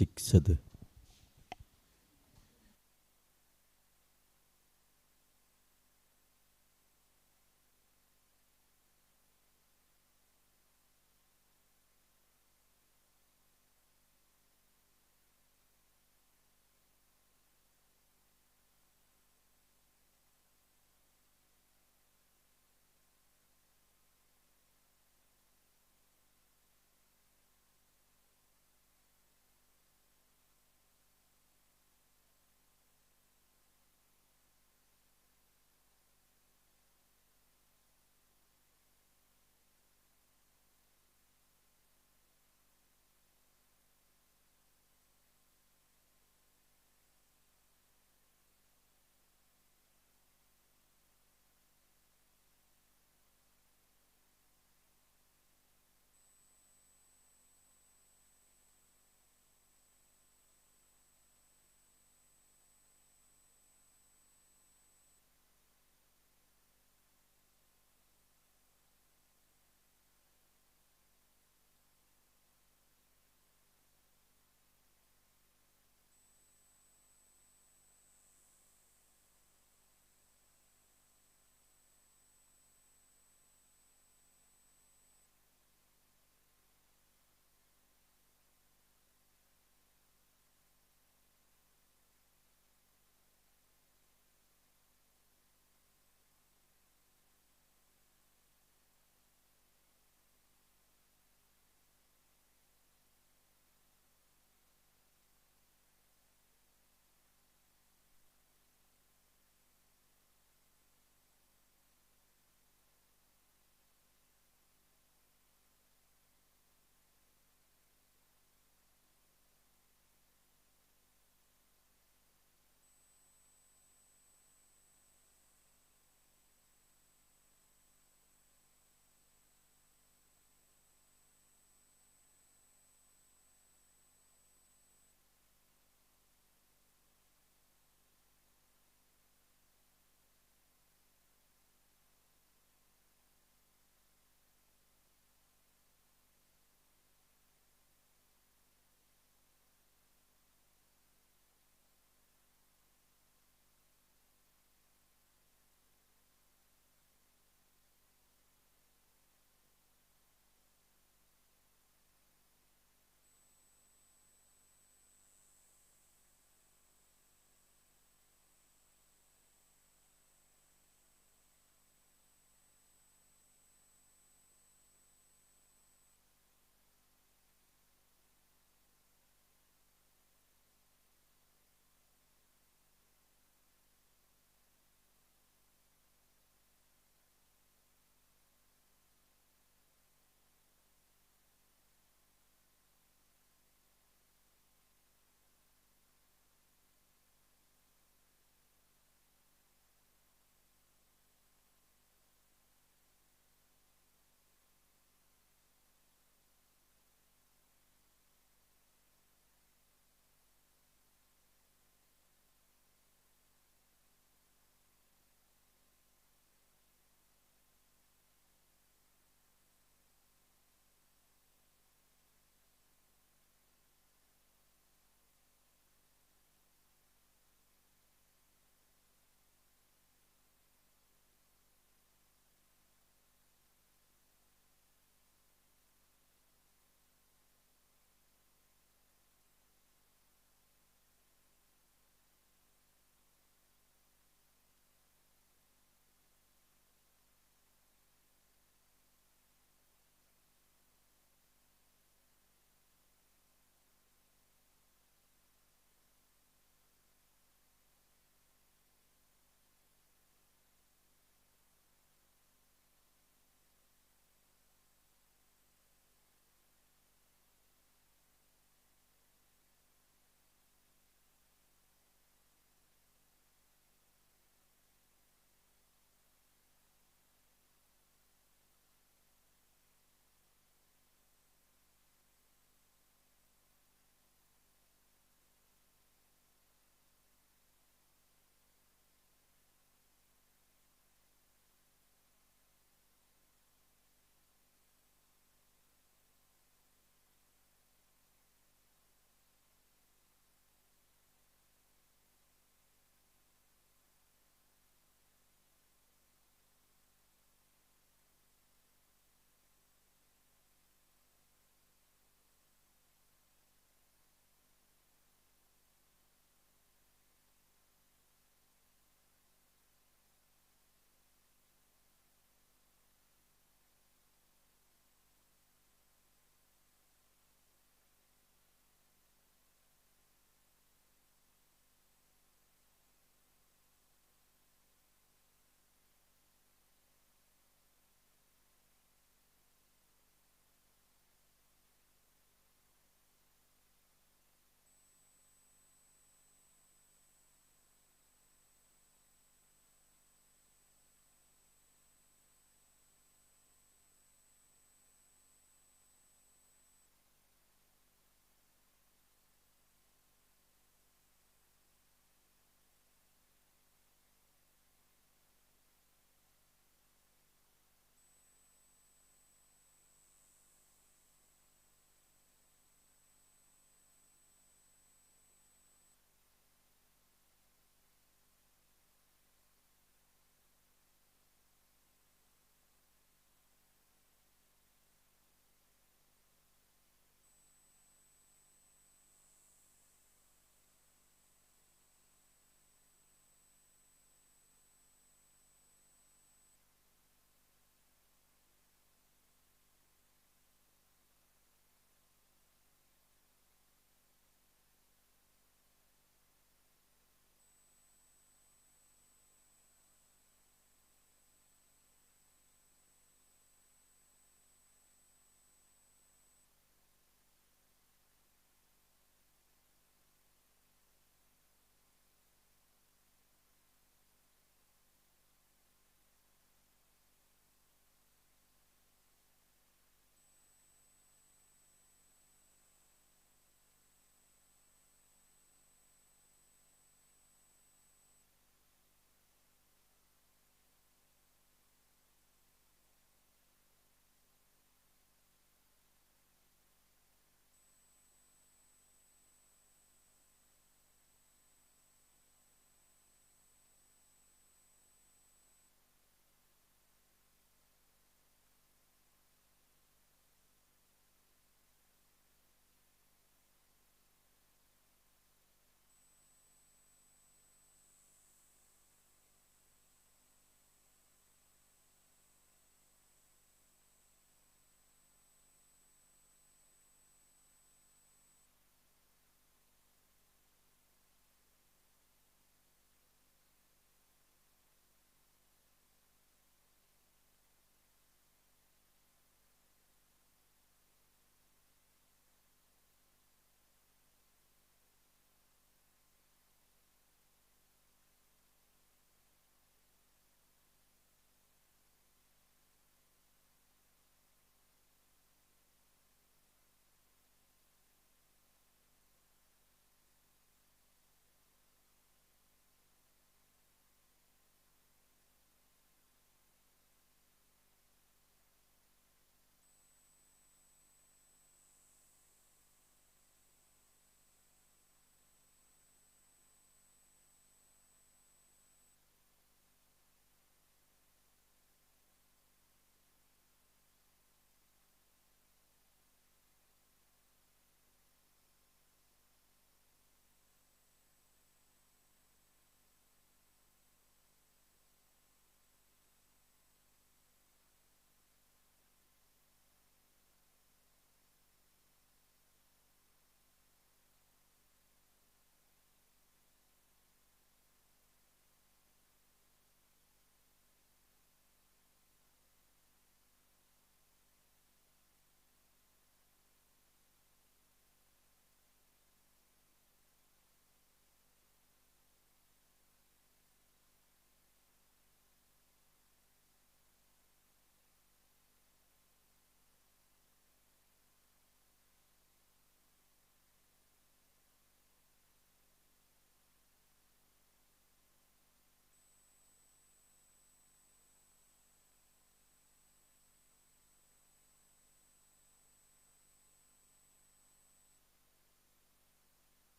ಶಿಕ್ಷದು.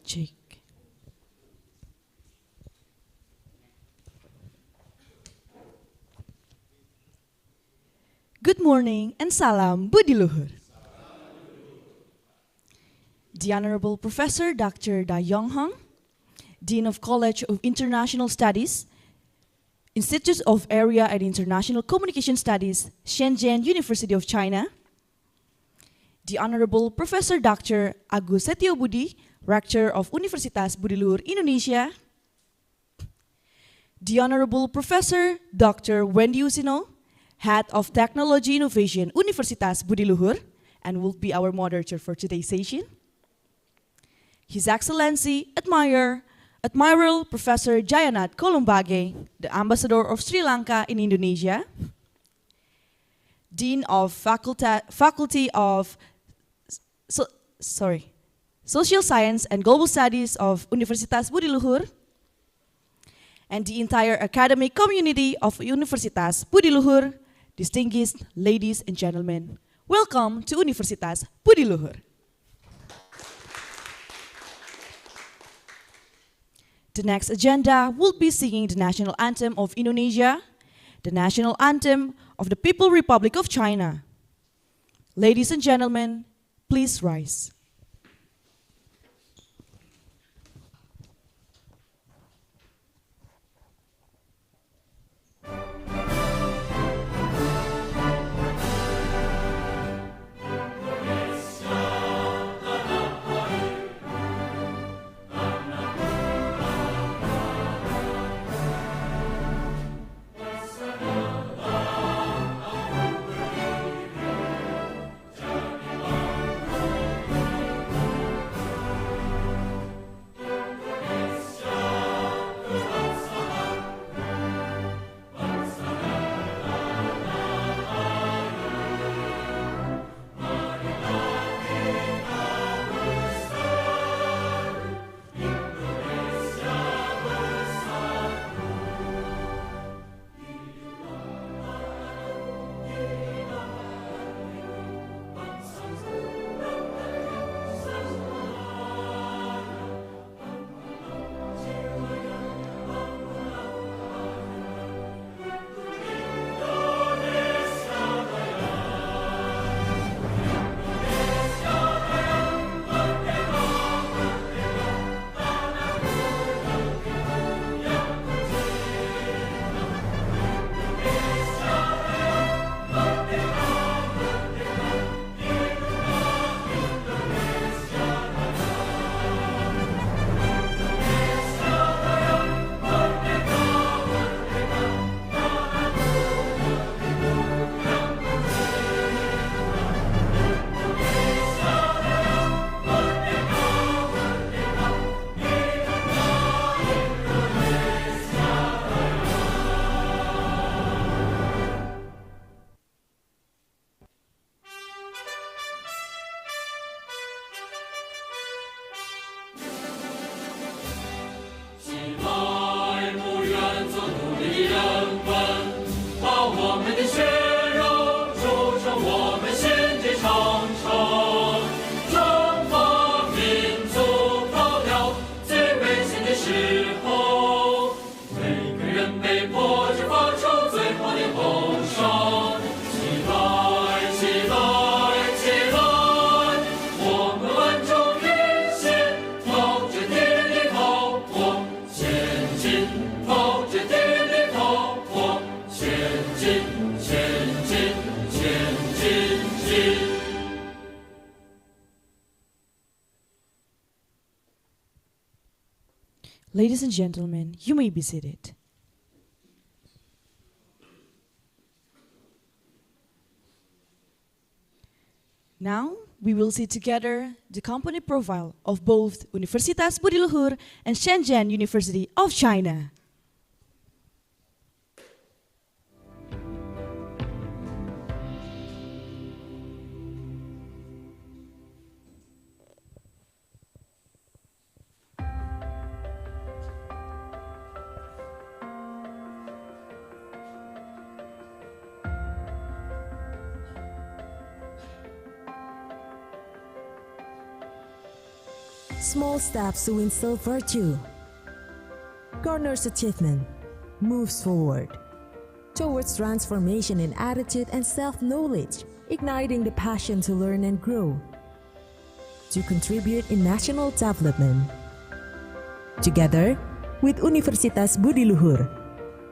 check. Good morning and salam Budi Luhur. The Honorable Professor Dr. Da Yong Hong, Dean of College of International Studies, Institute of Area and International Communication Studies, Shenzhen University of China. The Honorable Professor Dr. Agus Setiobudi, Rector of Universitas Budi Luhur Indonesia. The Honorable Professor Dr. Wendy Usino, Head of Technology Innovation, Universitas Budi Luhur, and will be our moderator for today's session. His Excellency, Admiral Professor Jayanath Kolombage, the Ambassador of Sri Lanka in Indonesia. Dean of Faculty of Social Science and Global Studies of Universitas Budi Luhur, and the entire academic community of Universitas Budi Luhur, distinguished ladies and gentlemen, welcome to Universitas Budi Luhur. The next agenda will be singing the national anthem of Indonesia, the national anthem of the People's Republic of China. Ladies and gentlemen, please rise. Ladies and gentlemen, you may be seated. Now, we will see together the company profile of both Universitas Budi Luhur and Shenzhen University of China. Small steps to instill virtue. Garner's achievement moves forward towards transformation in attitude and self-knowledge, igniting the passion to learn and grow, to contribute in national development. Together with Universitas Budi Luhur,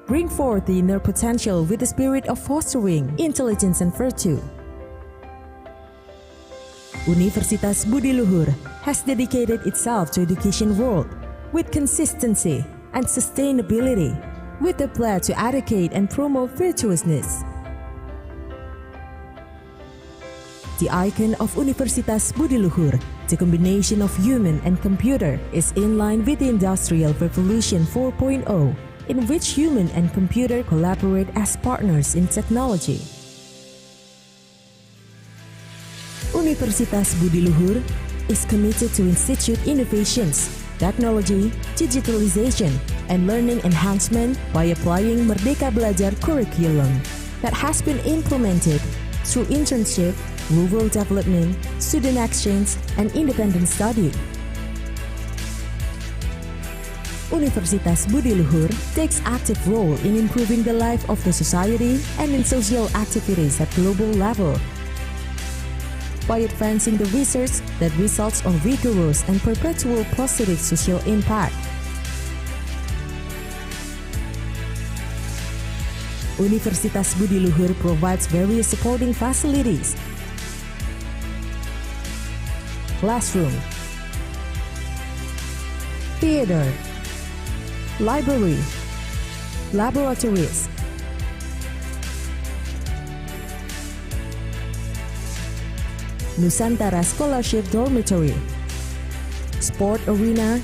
bring forth the inner potential with the spirit of fostering intelligence and virtue. Universitas Budi Luhur has dedicated itself to education world with consistency and sustainability, with the pledge to educate and promote virtuousness. The icon of Universitas Budi Luhur, the combination of human and computer, is in line with the Industrial Revolution 4.0, in which human and computer collaborate as partners in technology. Universitas Budi Luhur is committed to institute innovations, technology, digitalization, and learning enhancement by applying Merdeka Belajar curriculum that has been implemented through internship, rural development, student exchange, and independent study. Universitas Budi Luhur takes active role in improving the life of the society and in social activities at global level by advancing the research that results on rigorous and perpetual positive social impact. Universitas Budi Luhur provides various supporting facilities: classroom, theater, library, laboratories, Nusantara Scholarship Dormitory, sport arena,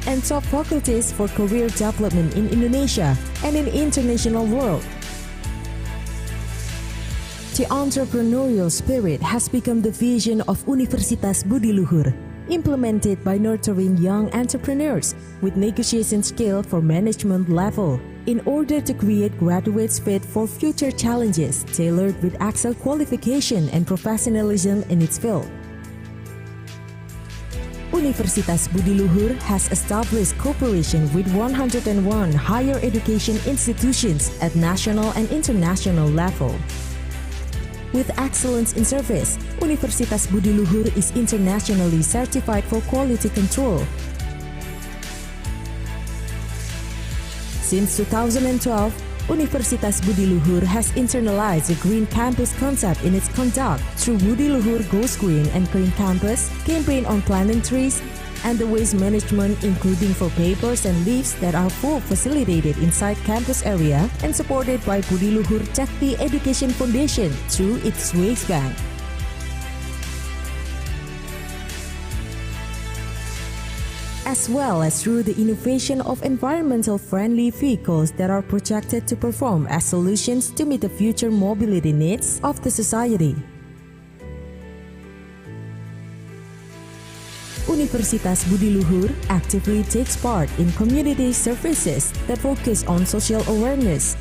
and top faculties for career development in Indonesia and in international world. The entrepreneurial spirit has become the vision of Universitas Budi Luhur, implemented by nurturing young entrepreneurs with negotiation skill for management level in order to create graduates fit for future challenges tailored with excel qualification and professionalism in its field. Universitas Budi Luhur has established cooperation with 101 higher education institutions at national and international level. With excellence in service, Universitas Budi Luhur is internationally certified for quality control. Since 2012, Universitas Budi Luhur has internalized the Green Campus concept in its conduct through Budi Luhur Goes Green and Green Campus, campaign on planting trees, and the waste management including for papers and leaves that are full facilitated inside campus area and supported by Budi Luhur Cakti Education Foundation through its waste bank. As well as through the innovation of environmental friendly vehicles that are projected to perform as solutions to meet the future mobility needs of the society. Universitas Budi Luhur actively takes part in community services that focus on social awareness.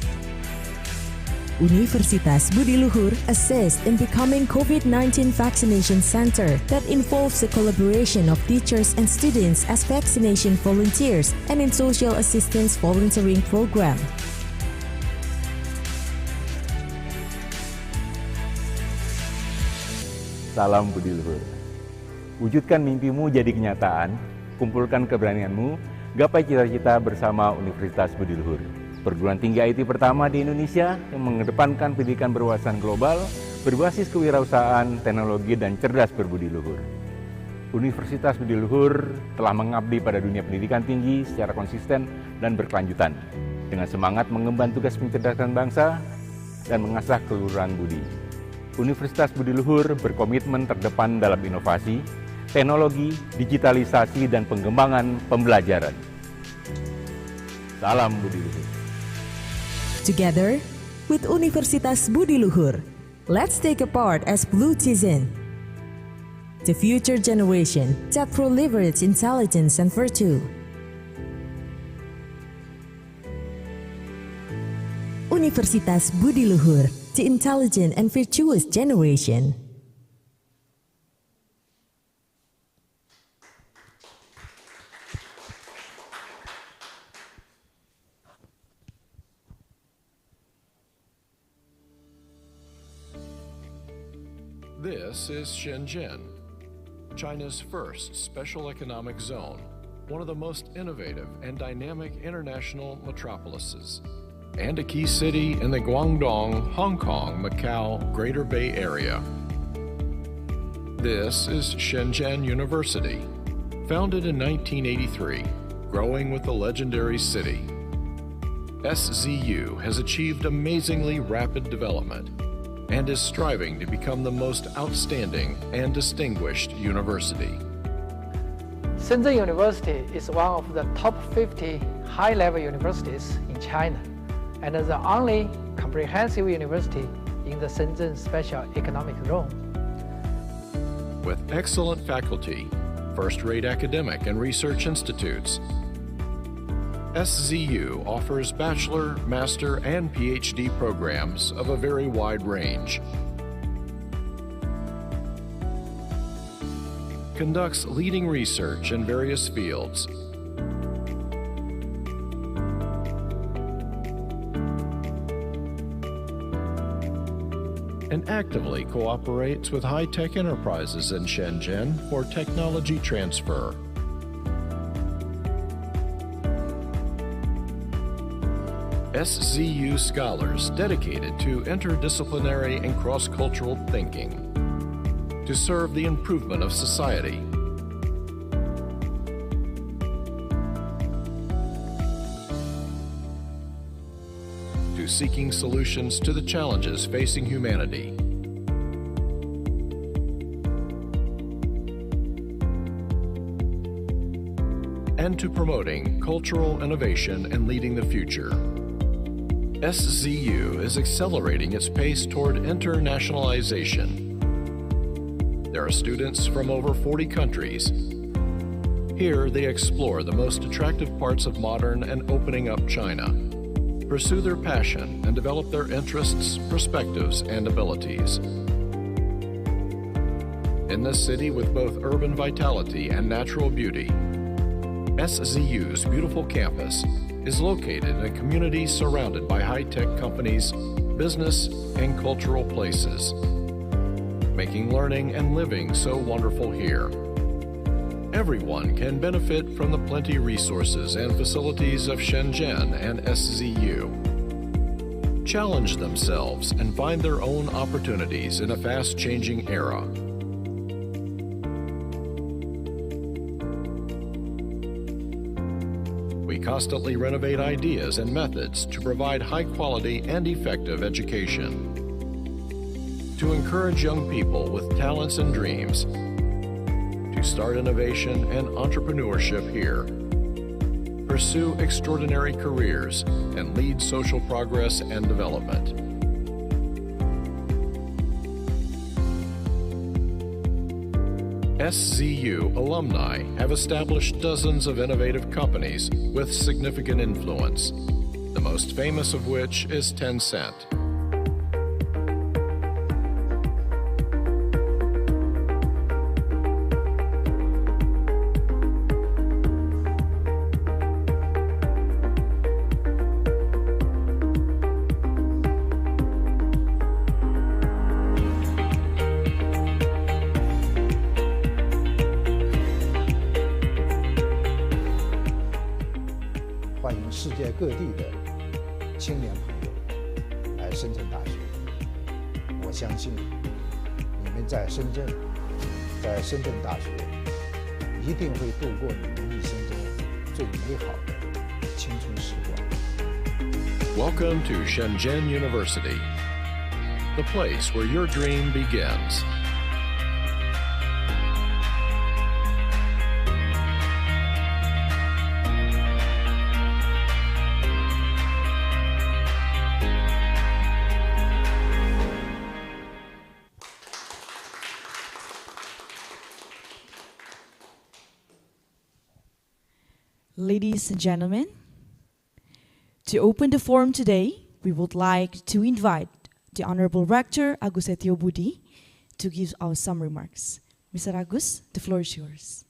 Universitas Budi Luhur assists in becoming COVID-19 vaccination center that involves the collaboration of teachers and students as vaccination volunteers and in social assistance volunteering program. Salam Budi Luhur. Wujudkan mimpimu jadi kenyataan, kumpulkan keberanianmu, gapai cita-cita bersama Universitas Budi Luhur. Perguruan tinggi IT pertama di Indonesia yang mengedepankan pendidikan berwawasan global, berbasis kewirausahaan, teknologi, dan cerdas berbudi luhur. Universitas Budi Luhur telah mengabdi pada dunia pendidikan tinggi secara konsisten dan berkelanjutan, dengan semangat mengemban tugas pencerdasan bangsa dan mengasah keluhuran budi. Universitas Budi Luhur berkomitmen terdepan dalam inovasi, teknologi, digitalisasi, dan pengembangan pembelajaran. Salam Budi Luhur. Together with Universitas Budi Luhur, let's take a part as Blue Citizen. the future generation that proliferates intelligence and virtue. Universitas Budi Luhur, the intelligent and virtuous generation. This is Shenzhen, China's first special economic zone, one of the most innovative and dynamic international metropolises, and a key city in the Guangdong, Hong Kong, Macau, Greater Bay Area. This is Shenzhen University, founded in 1983, growing with the legendary city. SZU has achieved amazingly rapid development and is striving to become the most outstanding and distinguished university. Shenzhen University is one of the top 50 high-level universities in China and the only comprehensive university in the Shenzhen Special Economic Zone. With excellent faculty, first-rate academic and research institutes, SZU offers bachelor, master, and PhD programs of a very wide range. Conducts leading research in various fields. And actively cooperates with high-tech enterprises in Shenzhen for technology transfer. SZU scholars dedicated to interdisciplinary and cross-cultural thinking to serve the improvement of society. To seeking solutions to the challenges facing humanity. And to promoting cultural innovation and leading the future. SZU is accelerating its pace toward internationalization. There are students from over 40 countries. Here, they explore the most attractive parts of modern and opening up China, pursue their passion, and develop their interests, perspectives, and abilities. In this city with both urban vitality and natural beauty, SZU's beautiful campus is located in a community surrounded by high-tech companies, business, and cultural places, making learning and living so wonderful here. Everyone can benefit from the plenty resources and facilities of Shenzhen and SZU. Challenge themselves and find their own opportunities in a fast-changing era. We constantly renovate ideas and methods to provide high-quality and effective education. To encourage young people with talents and dreams to start innovation and entrepreneurship here, pursue extraordinary careers, and lead social progress and development. SZU alumni have established dozens of innovative companies with significant influence, the most famous of which is Tencent.世界各地的青年朋友来深圳大学，我相信你们在深圳大学一定会度过你们一生中最美好的青春时光。 Welcome to Shenzhen University, the place where your dream begins. Ladies and gentlemen, to open the forum today, we would like to invite the Honorable Rector Agus Setio Budi to give us some remarks. Mr. Agus, the floor is yours.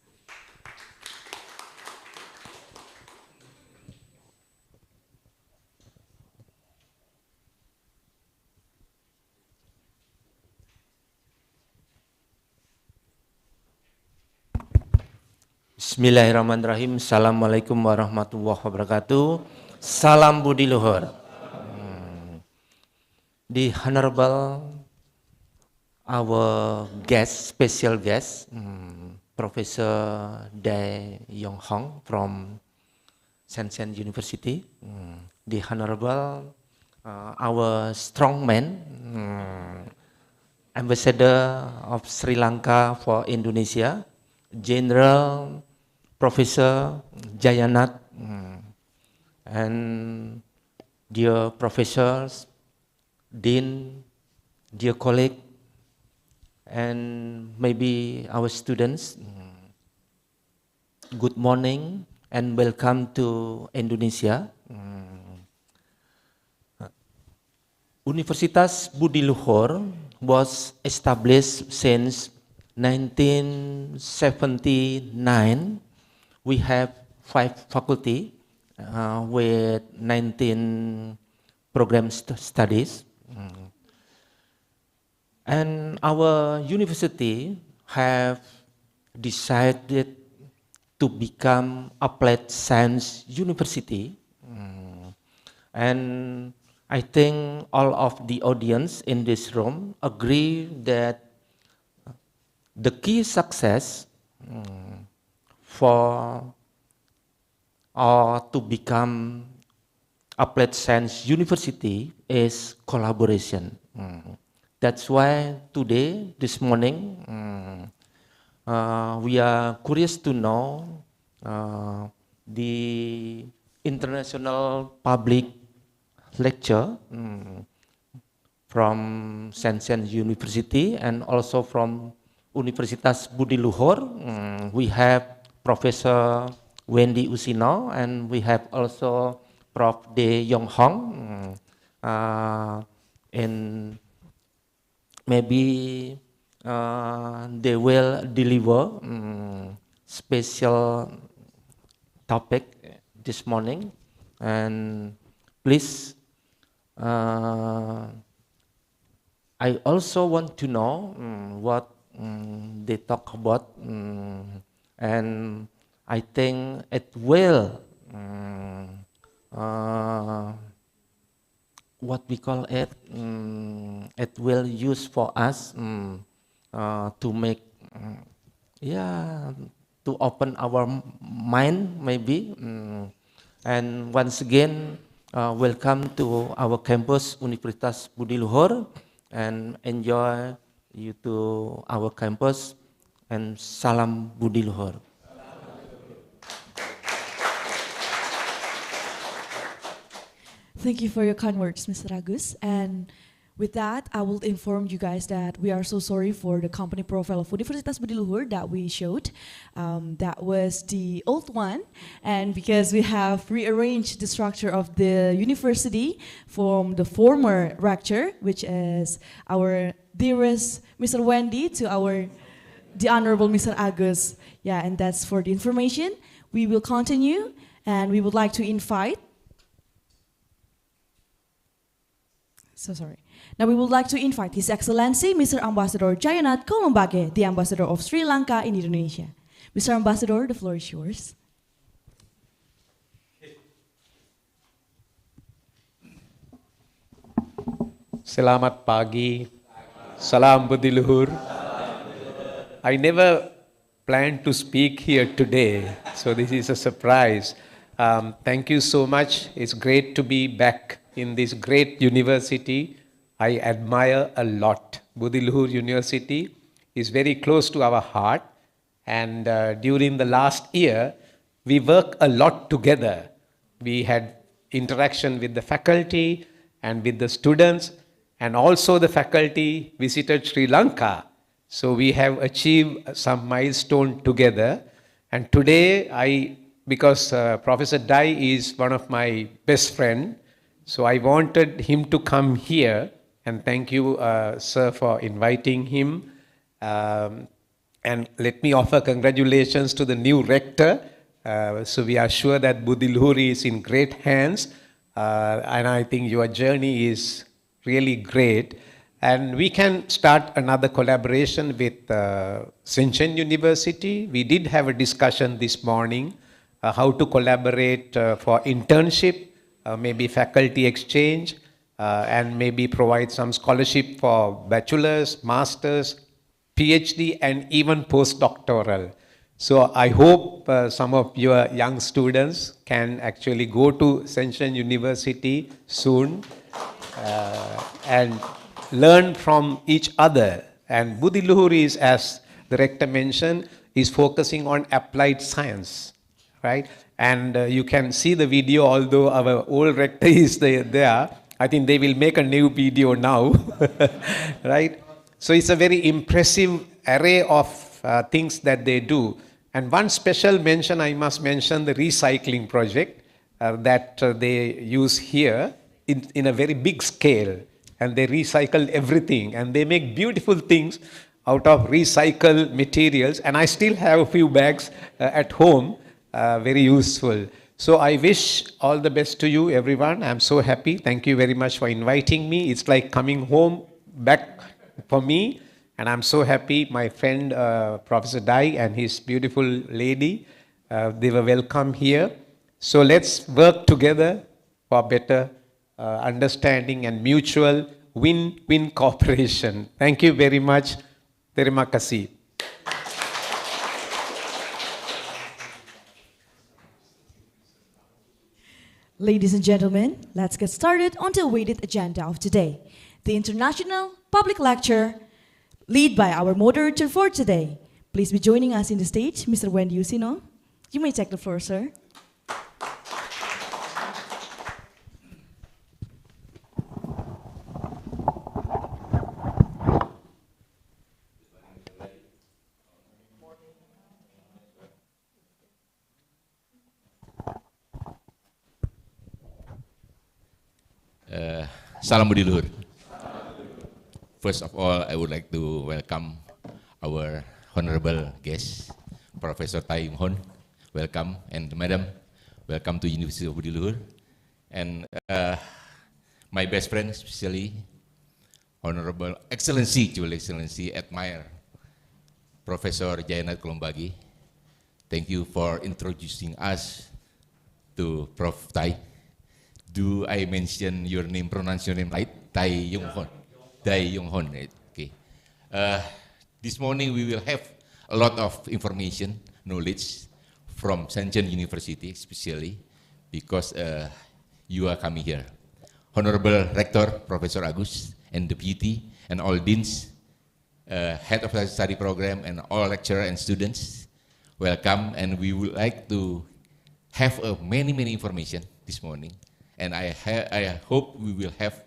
Bismillahirrahmanirrahim. Assalamualaikum warahmatullahi wabarakatuh. Salam Budi Luhur. The Honorable, our guest, special guest, Professor Dae Yong Hong from Shenzhen University. The Honorable, our strongman, Ambassador of Sri Lanka for Indonesia, General Professor Jayanat, and dear professors, dean, dear colleague, and maybe our students, good morning and welcome to Indonesia. Universitas Budi Luhur was established since 1979. We have 5 faculty with 19 program studies. And our university have decided to become applied science university. And I think all of the audience in this room agree that the key success for or to become applied science university is collaboration. That's why today, this morning, we are curious to know the international public lecture from Shenzhen University and also from Universitas Budi Luhur. We have Professor Wendy Usino and we have also Prof. Dae Yong Hong. And maybe they will deliver special topic this morning. And please, I also want to know what they talk about, and I think it will what we call it, it will use for us to make, to open our mind maybe. And once again, welcome to our campus Universitas Budi Luhur, and enjoy you to our campus, and salam Budi Luhur. Thank you for your kind words, Mr. Agus. And with that, I will inform you guys that we are so sorry for the company profile of Universitas Budi Luhur that we showed. That was the old one. And because we have rearranged the structure of the university from the former rector, which is our dearest Mr. Wendy, to the Honorable Mr. Agus. Yeah, and that's for the information. We will continue, and we would like to invite. Now we would like to invite His Excellency Mr. Ambassador Jayanat Kolombage, the Ambassador of Sri Lanka in Indonesia. Mr. Ambassador, the floor is yours. Selamat pagi. Salam Budi Luhur. I never planned to speak here today, so this is a surprise. Thank you so much. It's great to be back in this great university. I admire a lot. Budi Luhur University is very close to our heart, and during the last year, we worked a lot together. We had interaction with the faculty and with the students, and also the faculty visited Sri Lanka. So we have achieved some milestone together, and today I because Professor Dai is one of my best friend, so I wanted him to come here, and thank you, sir, for inviting him. And let me offer congratulations to the new rector. So we are sure that Budiluhur is in great hands, and I think your journey is really great. And we can start another collaboration with Shenzhen University. We did have a discussion this morning how to collaborate for internship, maybe faculty exchange, and maybe provide some scholarship for bachelor's, master's, PhD, and even postdoctoral. So I hope some of your young students can actually go to Shenzhen University soon and learn from each other. And Budiluhur is, as the rector mentioned, is focusing on applied science, right? And you can see the video, although our old rector is there, I think they will make a new video now, right? So it's a very impressive array of things that they do. And one special mention, I must mention the recycling project that they use here in a very big scale. And they recycle everything, and they make beautiful things out of recycled materials. And I still have a few bags at home, very useful. So I wish all the best to you, everyone. I'm so happy. Thank you very much for inviting me. It's like coming home back for me. And I'm so happy my friend Professor Dai and his beautiful lady, they were welcome here. So let's work together for better understanding and mutual win-win cooperation. Thank you very much. Terima kasih. Ladies and gentlemen, let's get started on the awaited agenda of today, the International Public Lecture, led by our moderator for today. Please be joining us in the stage, Mr. Wendy Usino. You may take the floor, sir. Salam Budiluhur. First of all, I would like to welcome our honorable guest, Professor Tai Yung Hon. Welcome, and Madam, welcome to University of Budiluhur. And my best friend, especially Honorable Excellency, Your Excellency, admire Professor Jayanat Kolombagi. Thank you for introducing us to Prof. Tai. Do I mention your name, pronounce your name right? Tai Yung Hon. Tai Yung Hon, right? Okay. This morning we will have a lot of information, knowledge from Shenzhen University, especially because you are coming here. Honorable Rector, Professor Agus, and Deputy, and all deans, head of the study program, and all lecturers and students, welcome. And we would like to have many information this morning. And I hope we will have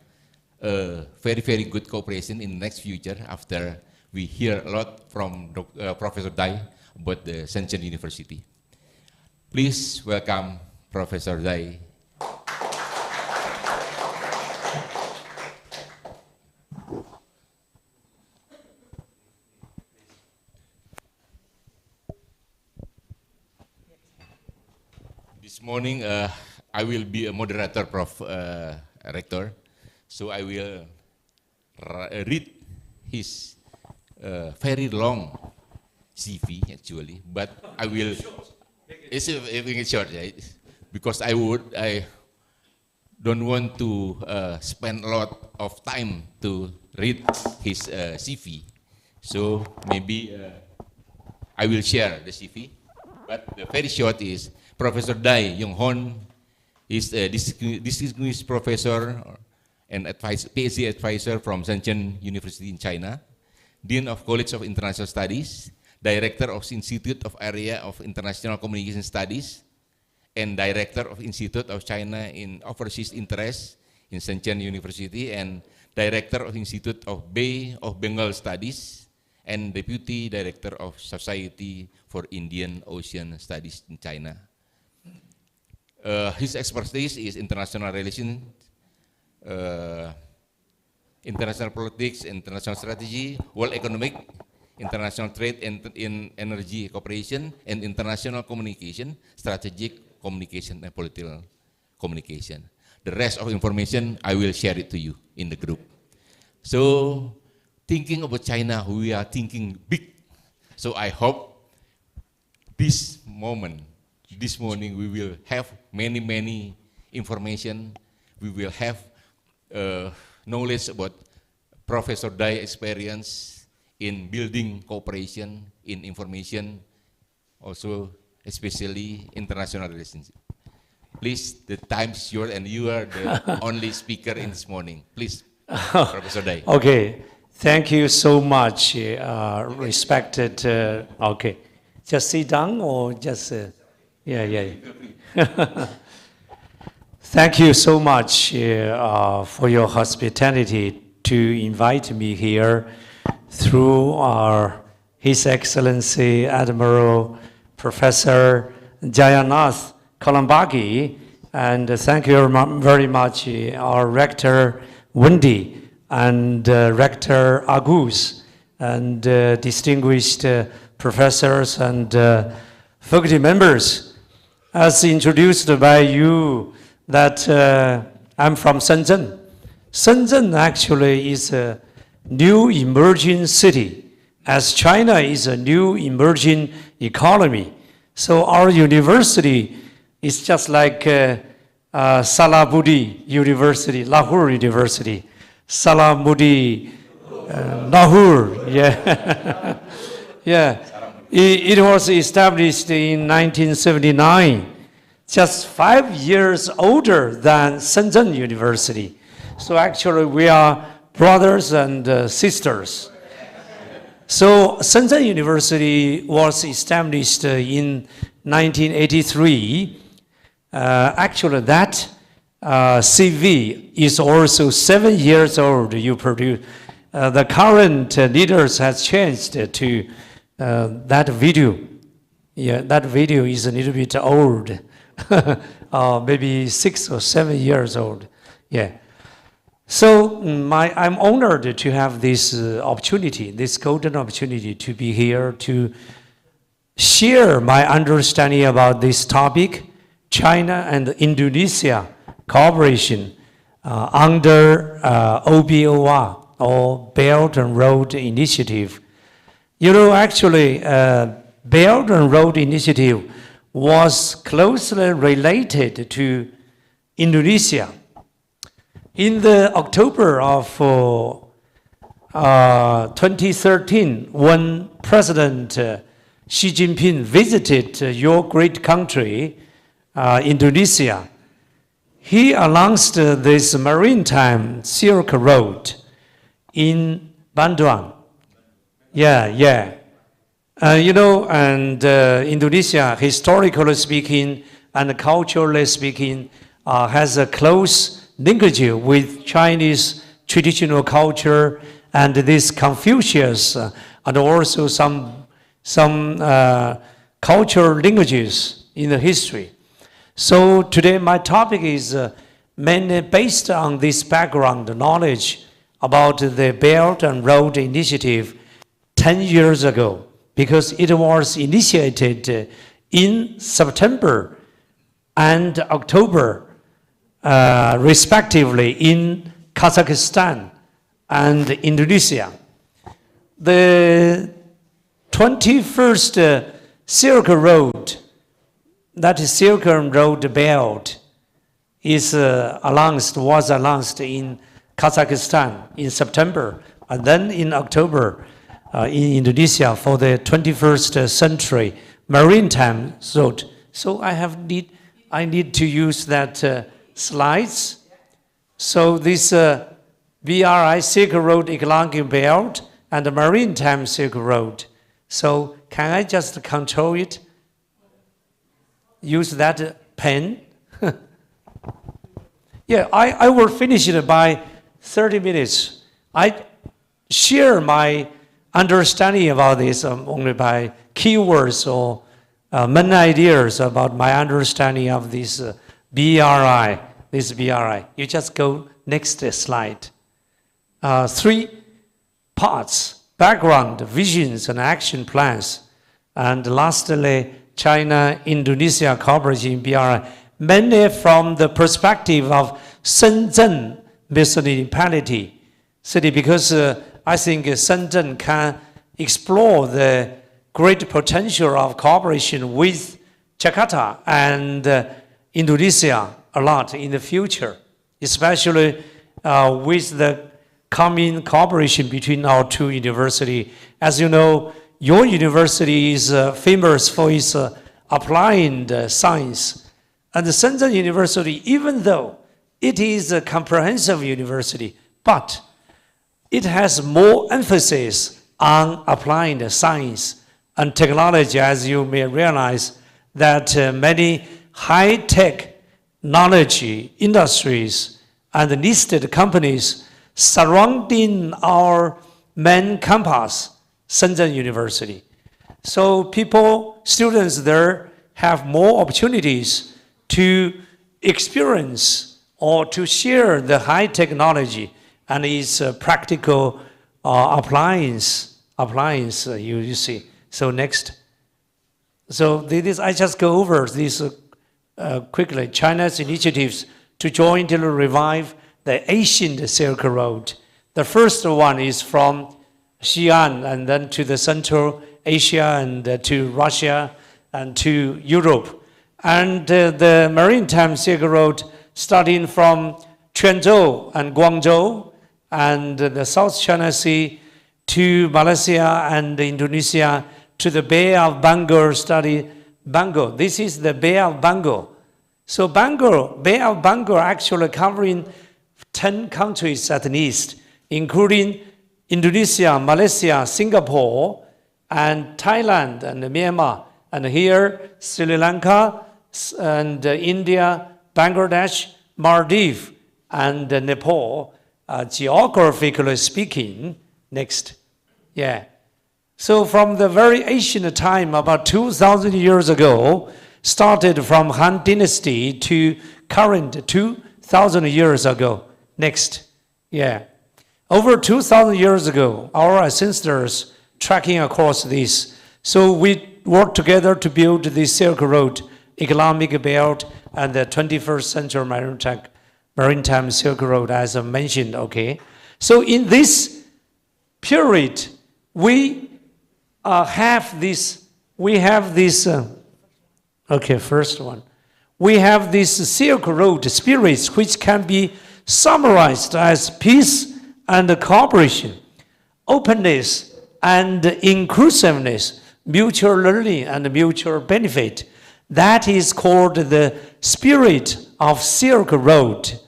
a very good cooperation in the next future after we hear a lot from Professor Dai about the Shenzhen University. Please welcome Professor Dai. This morning, I will be a moderator, Prof. Rector, so I will read his very long CV actually, but I will, it's short, right? Because I don't want to spend a lot of time to read his CV, so maybe I will share the CV, but the very short is Professor Dai Yung Hon is a distinguished professor and PhD advisor from Shenzhen University in China, Dean of College of International Studies, Director of Institute of Area of International Communication Studies, and Director of Institute of China in Overseas Interests in Shenzhen University, and Director of Institute of Bay of Bengal Studies, and Deputy Director of Society for Indian Ocean Studies in China. His expertise is international relations, international politics, international strategy, world economic, international trade and in energy cooperation, and international communication, strategic communication and political communication. The rest of information, I will share it to you in the group. So, thinking about China, we are thinking big. So I hope this moment, this morning, we will have many information. We will have knowledge about Professor Dai's experience in building cooperation, in information, also especially international relations. Please, the time is yours and you are the only speaker in this morning. Please, Professor Dai. Okay, thank you so much, respected, okay. Just sit down or just, yeah. Thank you so much for your hospitality to invite me here through His Excellency Admiral Professor Jayanath Kalambagi, and thank you very much our Rector Wendy and Rector Agus and distinguished professors and faculty members. As introduced by you, that I'm from Shenzhen. Shenzhen actually is a new emerging city, as China is a new emerging economy. So our university is just like Salabudi University, Lahore University. Salamudi, Lahore, yeah. Yeah, it was established in 1979, just 5 years older than Shenzhen University. So actually we are brothers and sisters. So Shenzhen University was established in 1983. Actually that CV is also 7 years old. You produce, the current leaders has changed to that video. Yeah, that video is a little bit old, maybe 6 or 7 years old. Yeah. So I'm honored to have this opportunity, this golden opportunity to be here to share my understanding about this topic, China and Indonesia cooperation under OBOR, or Belt and Road Initiative. You know, actually, Belt and Road Initiative was closely related to Indonesia. In the October of 2013, when President Xi Jinping visited your great country, Indonesia, he announced this maritime Silk Road in Bandung. Yeah. You know, and Indonesia, historically speaking and culturally speaking, has a close linkage with Chinese traditional culture and this Confucius, and also some cultural linkages in the history. So today my topic is mainly based on this background knowledge about the Belt and Road Initiative 10 years ago, because it was initiated in September and October, respectively, in Kazakhstan and Indonesia. The 21st Silk Road, that is Silk Road Belt, was announced in Kazakhstan in September, and then in October in Indonesia for the 21st century maritime road. So I need to use that slides. So this BRI Silk Road Economic Belt and the Maritime Silk Road. So can I just control it? Use that pen? Yeah, I will finish it by 30 minutes. I share my understanding about this only by keywords or main ideas about my understanding of this BRI. This BRI. You just go next slide. 3 parts: background, visions, and action plans. And lastly, China-Indonesia cooperation in BRI, mainly from the perspective of Shenzhen municipality city, because I think Shenzhen can explore the great potential of cooperation with Jakarta and Indonesia a lot in the future, especially with the coming cooperation between our 2 universities. As you know, your university is famous for its applied science. And the Shenzhen University, even though it is a comprehensive university, but it has more emphasis on applying science and technology, as you may realize that many high-tech knowledge industries and listed companies surrounding our main campus, Shenzhen University. So students there have more opportunities to experience or to share the high technology and its practical appliance, you see. So next. So I just go over this quickly. China's initiatives to jointly revive the Asian Silk Road. The first one is from Xi'an and then to the Central Asia and to Russia and to Europe. And the Maritime Silk Road starting from Quanzhou and Guangzhou and the South China Sea to Malaysia and Indonesia to the Bay of Bengal Bengal. This is the Bay of Bengal. So Bay of Bengal actually covering 10 countries at least, including Indonesia, Malaysia, Singapore, and Thailand and Myanmar. And here, Sri Lanka and India, Bangladesh, Maldives, and Nepal, geographically speaking. Next. Yeah. So from the very ancient time, about 2,000 years ago, started from Han Dynasty to current 2,000 years ago. Next. Yeah. Over 2,000 years ago, our ancestors tracking across this. So we worked together to build the Silk Road, economic belt, and the 21st century maritime Silk Road, as I mentioned, okay. So in this period, we have this, okay, first one. We have this Silk Road spirits, which can be summarized as peace and cooperation, openness and inclusiveness, mutual learning and mutual benefit. That is called the spirit of Silk Road.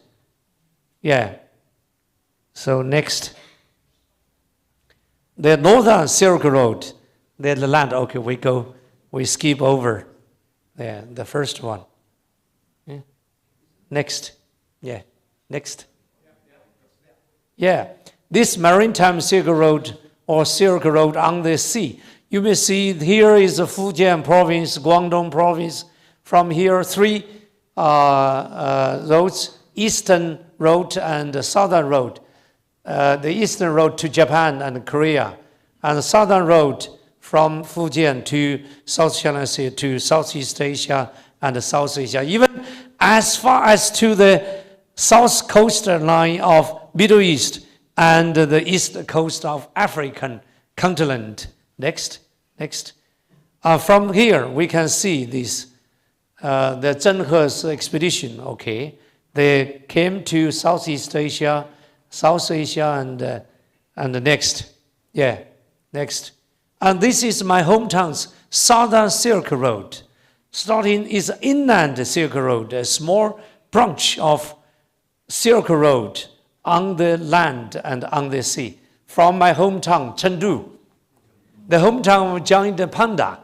Yeah. So next. The Northern Silk Road, the land, okay, we skip over. Yeah, the first one. Yeah. Next. Yeah, next. Yeah, this maritime Silk Road or Silk Road on the sea. You may see here is the Fujian province, Guangdong province. From here, 3 roads, Eastern Road and Southern Road. The Eastern Road to Japan and Korea, and the Southern Road from Fujian to South China Sea to Southeast Asia and South Asia, even as far as to the south coastline of Middle East and the east coast of African continent. Next. From here, we can see this, the Zhenhe's expedition, okay. They came to Southeast Asia, South Asia, and next. Yeah, next. And this is my hometown's Southern Silk Road. Starting is Inland Silk Road, a small branch of Silk Road on the land and on the sea. From my hometown, Chengdu, the hometown of giant panda.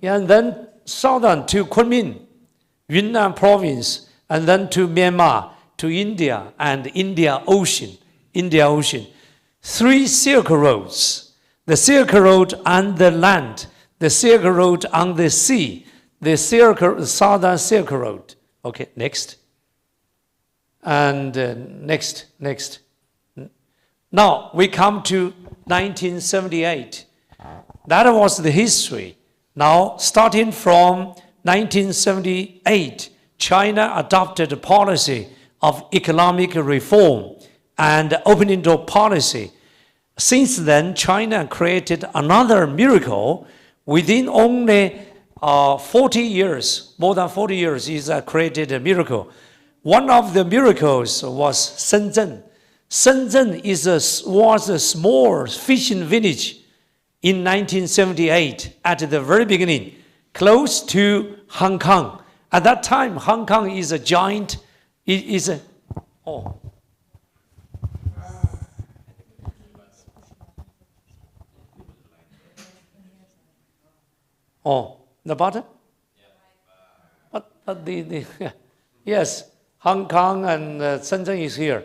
Yeah, and then southern to Kunming, Yunnan province, and then to Myanmar, to India and India Ocean. 3 Silk Roads. The Silk Road on the land, the Silk Road on the sea, the Southern Silk Road. Okay, next. And next. Now we come to 1978. That was the history. Now, starting from 1978, China adopted a policy of economic reform and opening door policy. Since then, China created another miracle. Within only 40 years, more than 40 years, is created a miracle. One of the miracles was Shenzhen. Shenzhen was a small fishing village in 1978 at the very beginning, close to Hong Kong. At that time, Hong Kong is a giant, the bottom? But yes, Hong Kong and Shenzhen is here.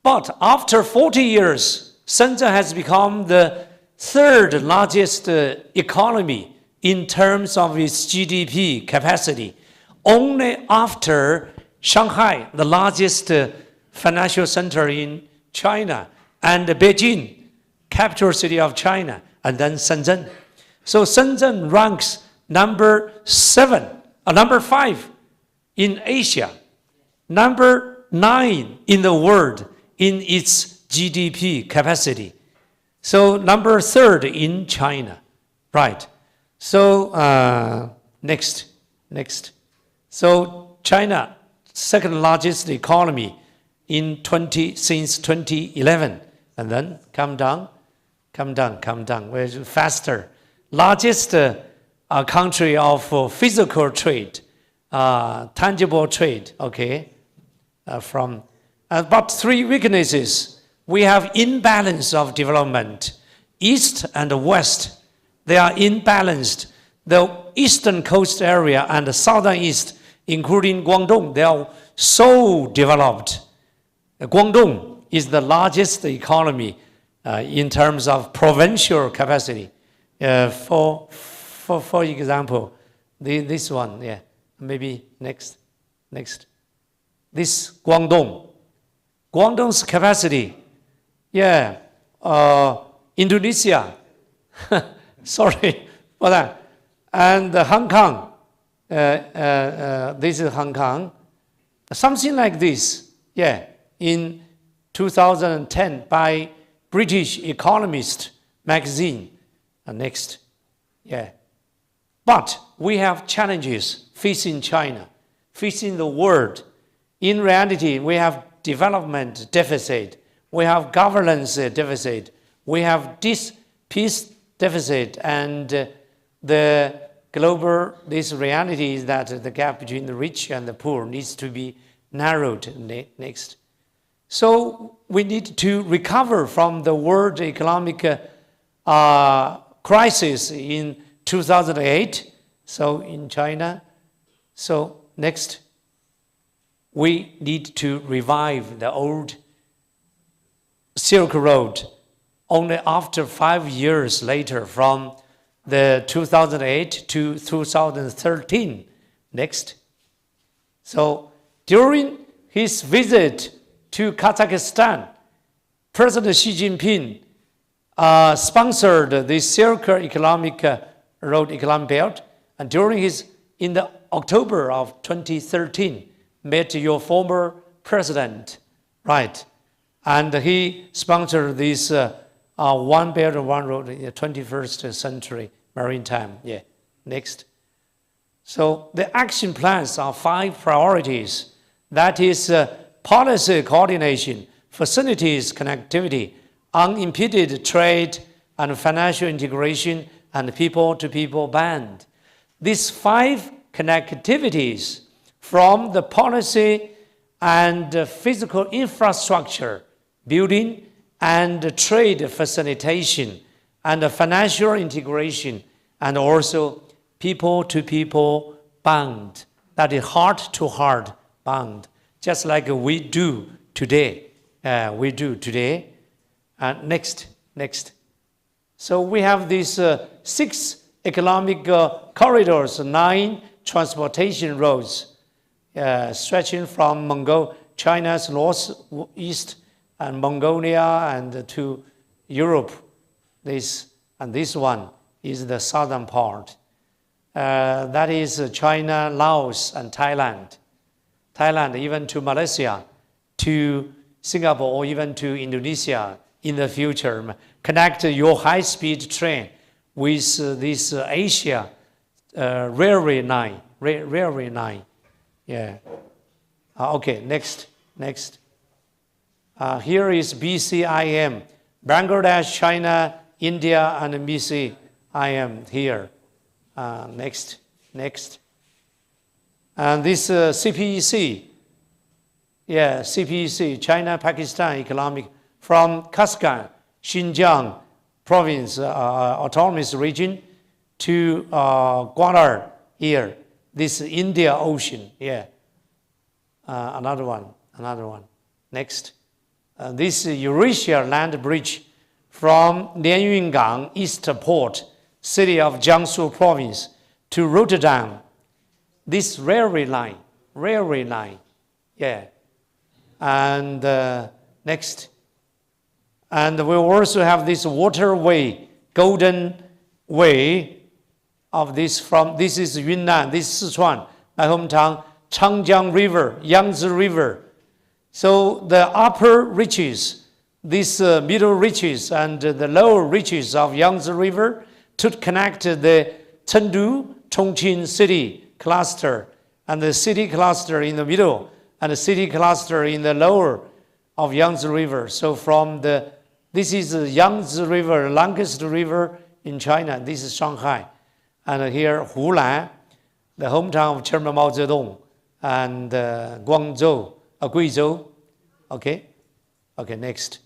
But after 40 years, Shenzhen has become the third largest economy in terms of its GDP capacity, only after Shanghai, the largest financial center in China, and Beijing, capital city of China, and then Shenzhen. So Shenzhen ranks number 5 in Asia, number 9 in the world in its GDP capacity. So number 3rd in China, right? So next. So China, second largest economy since 2011, and then come down, very faster. Largest country of physical trade, tangible trade. Okay, but 3 weaknesses. We have imbalance of development. East and West, they are imbalanced. The eastern coast area and the southern east, including Guangdong, they are so developed. Guangdong is the largest economy in terms of provincial capacity. For example, this one, yeah, maybe next. This Guangdong's capacity. Yeah, Indonesia, sorry for that. And Hong Kong, this is Hong Kong. Something like this, yeah, in 2010 by British Economist magazine. Next, yeah. But we have challenges facing China, facing the world. In reality, we have development deficit. We have governance deficit. We have peace deficit, and this reality is that the gap between the rich and the poor needs to be narrowed next. So we need to recover from the world economic crisis in 2008, so in China. So next, we need to revive the old Silk Road. Only after 5 years later, from the 2008 to 2013. Next. So during his visit to Kazakhstan, President Xi Jinping sponsored the Silk Economic Road Economic Belt, and in the October of 2013, met your former president, right? And he sponsored this One Belt and One Road in the 21st century maritime. Yeah, next. So the action plans are 5 priorities. That is policy coordination, facilities connectivity, unimpeded trade and financial integration, and people-to-people band. These 5 connectivities from the policy and physical infrastructure, building and trade facilitation, and financial integration, and also people-to-people bond. That is heart-to-heart bond, just like we do today. Next. So we have these 6 economic corridors, 9 transportation roads. stretching from China's northeast and Mongolia and to Europe. This one is the southern part. That is China, Laos, and Thailand. Thailand, even to Malaysia, to Singapore, or even to Indonesia in the future. Connect your high-speed train with this Asia railway line. Yeah. Okay, next. Here is BCIM, Bangladesh, China, India, and BCIM here. Next. And this CPEC, CPEC, China, Pakistan Economic, from Kashgar, Xinjiang province, autonomous region, to Gwadar here, this India Ocean, another one. Next. This Eurasia land bridge from Lianyungang East Port, city of Jiangsu province, to Rotterdam. This railway line, and next. And we also have this waterway, Golden Way of this this is Yunnan, this is Sichuan, my hometown, Changjiang River, Yangtze River. So the upper reaches, these middle reaches and the lower reaches of Yangtze River to connect the Chengdu, Chongqing city cluster, and the city cluster in the middle, and the city cluster in the lower of Yangtze River. So from this is the Yangtze River, longest river in China. This is Shanghai. And here, Hulan, the hometown of Chairman Mao Zedong, and Guangzhou, Guizhou. Okay, next.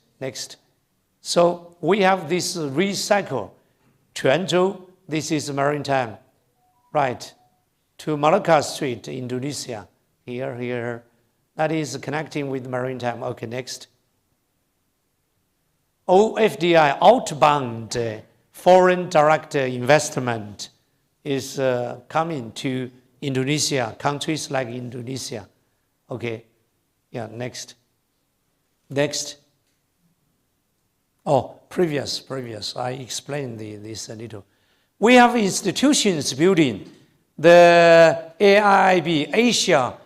So we have this recycle. Quanzhou, this is maritime, right, to Malacca Street, Indonesia. Here. That is connecting with maritime. Okay, next. OFDI, outbound foreign direct investment, is coming to Indonesia, countries like Indonesia. Okay, next. Oh, previous, I explained this a little. We have institutions building the AIIB, Asia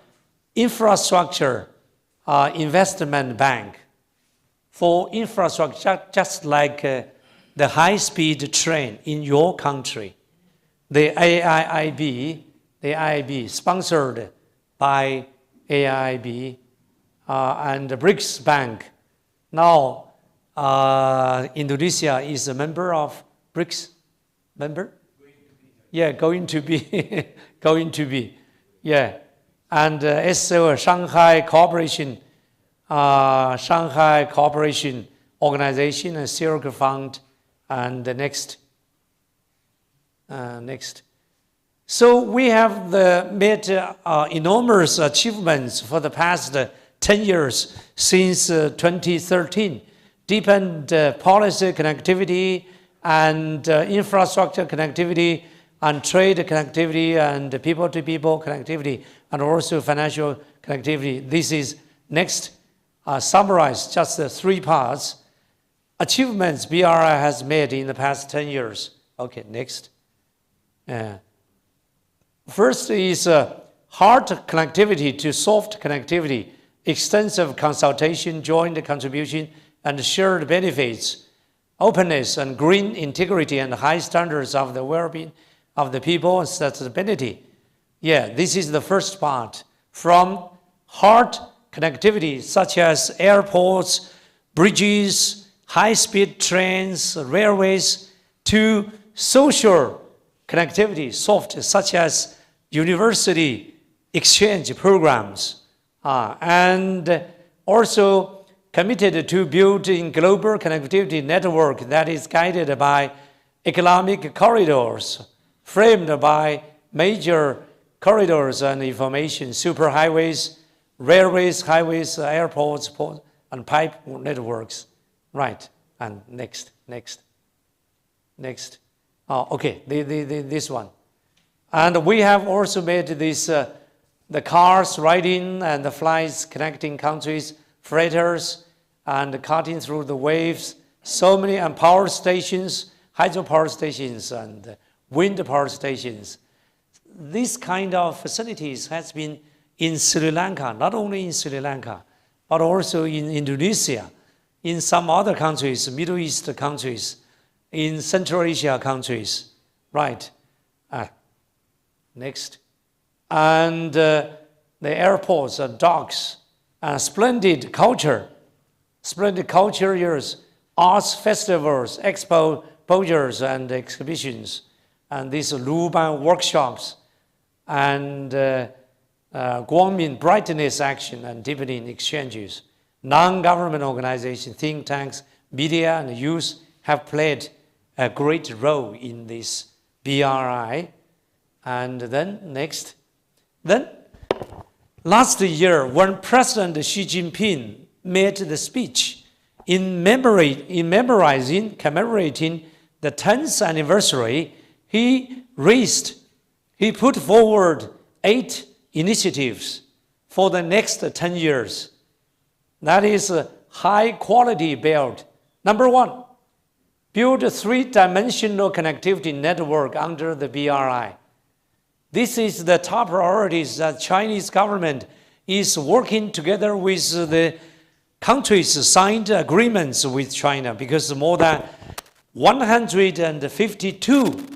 Infrastructure Investment Bank, for infrastructure, just like the high-speed train in your country. The AIIB, sponsored by AIIB and the BRICS Bank. Now, Indonesia is a member of BRICS. Member? Going to be. Going to be. And SO, Shanghai Cooperation Organization, and Circle Fund, and the next. So we have made enormous achievements for the past 10 years since 2013. Deepened policy connectivity and infrastructure connectivity and trade connectivity and people-to-people connectivity and also financial connectivity. This is next. Summarize just the 3 parts. Achievements BRI has made in the past 10 years. Okay, next. First is hard connectivity to soft connectivity, extensive consultation, joint contribution, and shared benefits, openness and green integrity, and high standards of the well-being of the people and sustainability. This is the first part. From hard connectivity, such as airports, bridges, high-speed trains, railways, to social connectivity, soft, such as university exchange programs, and also committed to building global connectivity network that is guided by economic corridors, framed by major corridors and information, superhighways, railways, highways, airports, ports, and pipe networks. Right, and next. Okay, this one. And we have also made this the cars riding and the flights connecting countries, freighters, and cutting through the waves, so many, and power stations, hydropower stations, and wind power stations. This kind of facilities has been in Sri Lanka, not only in Sri Lanka, but also in Indonesia, in some other countries, Middle East countries, in Central Asia countries, right? Next. And the airports and docks, splendid culture years, arts festivals, exposures and exhibitions, and these Luban workshops, and Guangmin brightness action and deepening exchanges. Non-government organizations, think tanks, media, and youth have played a great role in this BRI. And then next. Then last year, when President Xi Jinping made the speech commemorating the 10th anniversary, he put forward 8 initiatives for the next 10 years. That is a high quality build. Number 1, build a 3-dimensional connectivity network under the BRI. This is the top priorities that Chinese government is working together with the countries signed agreements with China, because more than 152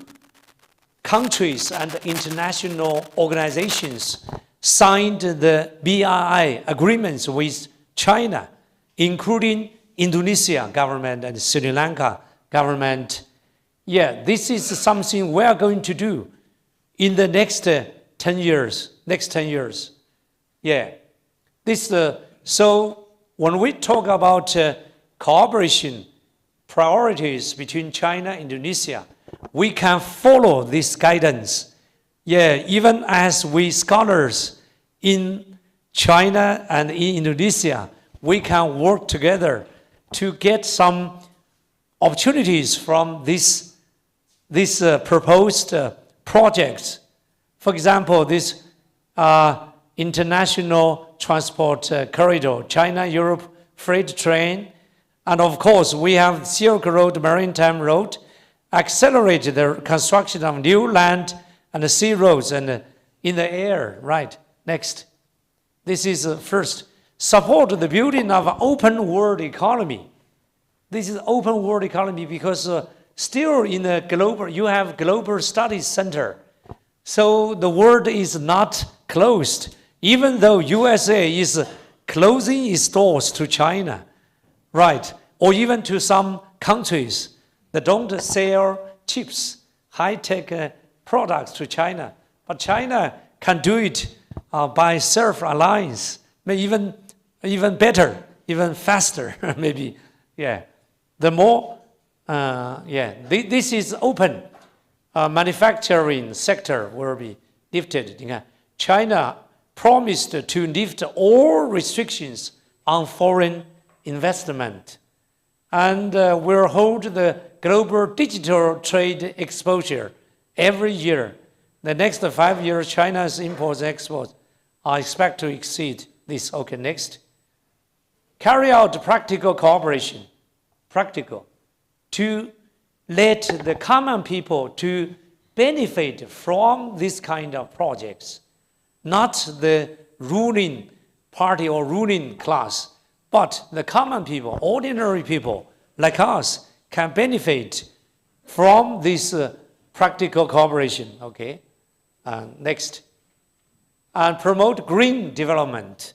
countries and international organizations signed the BRI agreements with China, including Indonesia government and Sri Lanka government. Yeah, this is something we are going to do in the next 10 years. Yeah, so when we talk about cooperation priorities between China and Indonesia, we can follow this guidance. Yeah, even as we scholars in China and in Indonesia, we can work together to get some opportunities from this proposed projects. For example, this international transport corridor, China-Europe freight train, and of course we have Silk Road, Maritime Road, accelerate the construction of new land and sea roads and in the air, right? Next. This is first. Support the building of an open world economy. This is open world economy because still in the global, you have global studies center. So the world is not closed, even though USA is closing its doors to China, right? Or even to some countries that don't sell chips, high-tech products to China. But China can do it by self-alliance, maybe even better, even faster, maybe. Yeah, the more, this is open. Manufacturing sector will be lifted. China promised to lift all restrictions on foreign investment, and will hold the global digital trade exposure every year. The next 5 years, China's imports and exports are expected to exceed this. Okay, next. Carry out practical cooperation, to let the common people to benefit from this kind of projects, not the ruling party or ruling class, but the common people, ordinary people like us can benefit from this practical cooperation, okay? Next. And promote green development,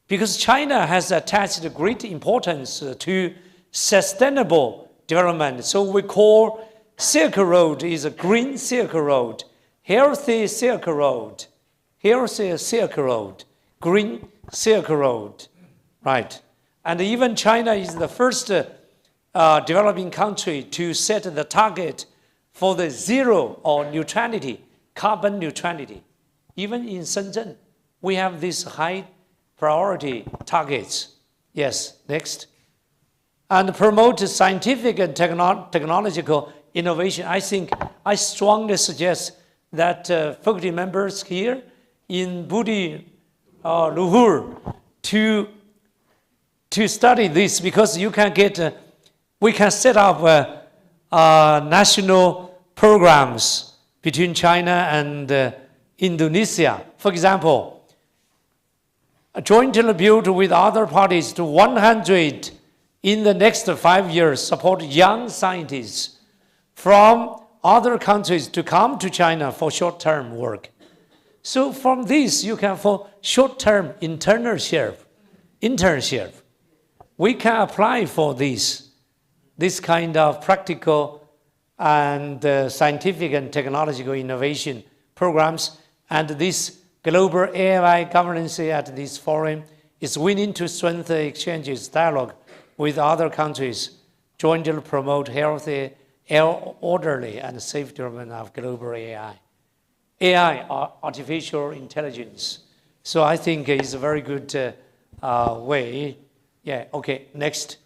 because China has attached great importance to sustainable development. So we call Silk Road is a green Silk Road, healthy Silk Road, green Silk Road, right? And even China is the first developing country to set the target for the zero or neutrality, carbon neutrality. Even in Shenzhen, we have these high priority targets. Yes, next. And promote scientific and technological innovation. I think I strongly suggest that faculty members here, in Luhur to study this, because you can get, we can set up national programs between China and Indonesia. For example, jointly build with other parties to 100 in the next 5 years, support young scientists from other countries to come to China for short-term work. So from this, you can, for short-term internship, we can apply for this kind of practical and scientific and technological innovation programs. And this global AI governance at this forum is willing to strengthen exchanges, dialogue with other countries, jointly promote healthy, orderly, and safe development of global AI. AI, artificial intelligence. So I think it's a very good way. Yeah, okay, next.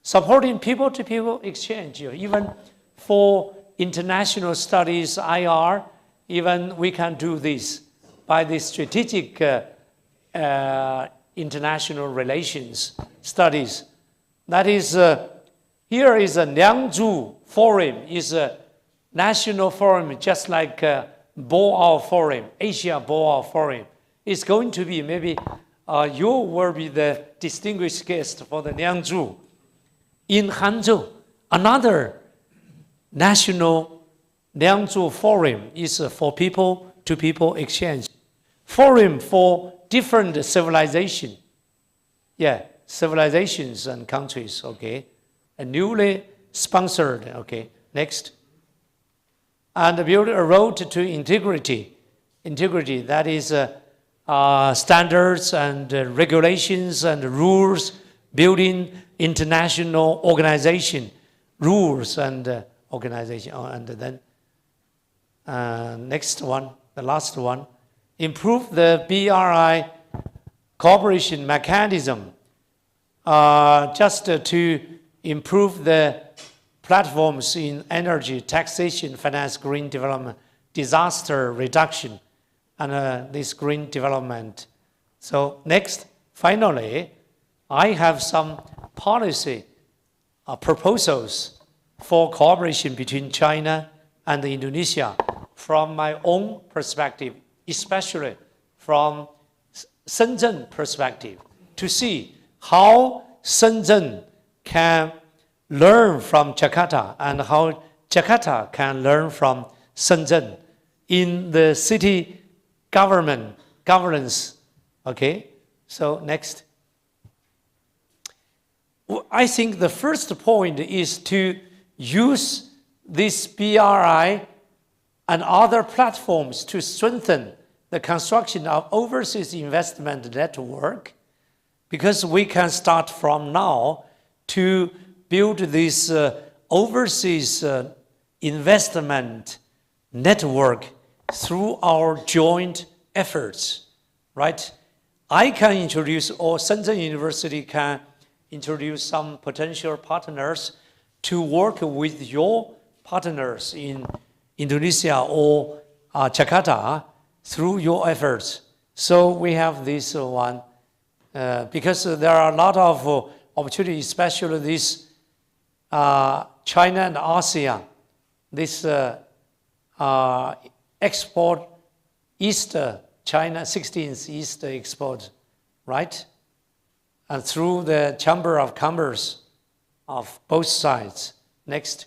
Supporting people-to-people exchange, even for international studies, IR, even we can do this by the strategic international relations studies. That is, here is a Liangzhu Forum, is a national forum, just like Boao Forum, Asia Boao Forum. It's going to be, maybe you will be the distinguished guest for the Liangzhu. In Hangzhou, another national Liangzhu Forum is for people-to-people exchange. Forum for different civilization. Yeah, civilizations and countries, okay. And newly sponsored, okay. Next. And build a road to integrity. Integrity, that is standards and regulations and rules, building international organization, rules and organization. And then next one, the last one, improve the BRI cooperation mechanism just to improve the platforms in energy, taxation, finance, green development, disaster reduction, and this green development. So next, finally, I have some policy proposals for cooperation between China and Indonesia from my own perspective, especially from Shenzhen perspective, to see how Shenzhen can learn from Jakarta and how Jakarta can learn from Shenzhen in the city governance. Okay, so next. I think the first point is to use this BRI and other platforms to strengthen the construction of overseas investment network, because we can start from now to build this overseas investment network through our joint efforts, right? I can introduce, or Shenzhen University can introduce some potential partners to work with your partners in Indonesia or Jakarta through your efforts. So we have this one, because there are a lot of opportunities, especially this China and ASEAN, this export East China 16th East export, right? And through the Chamber of Commerce of both sides. Next.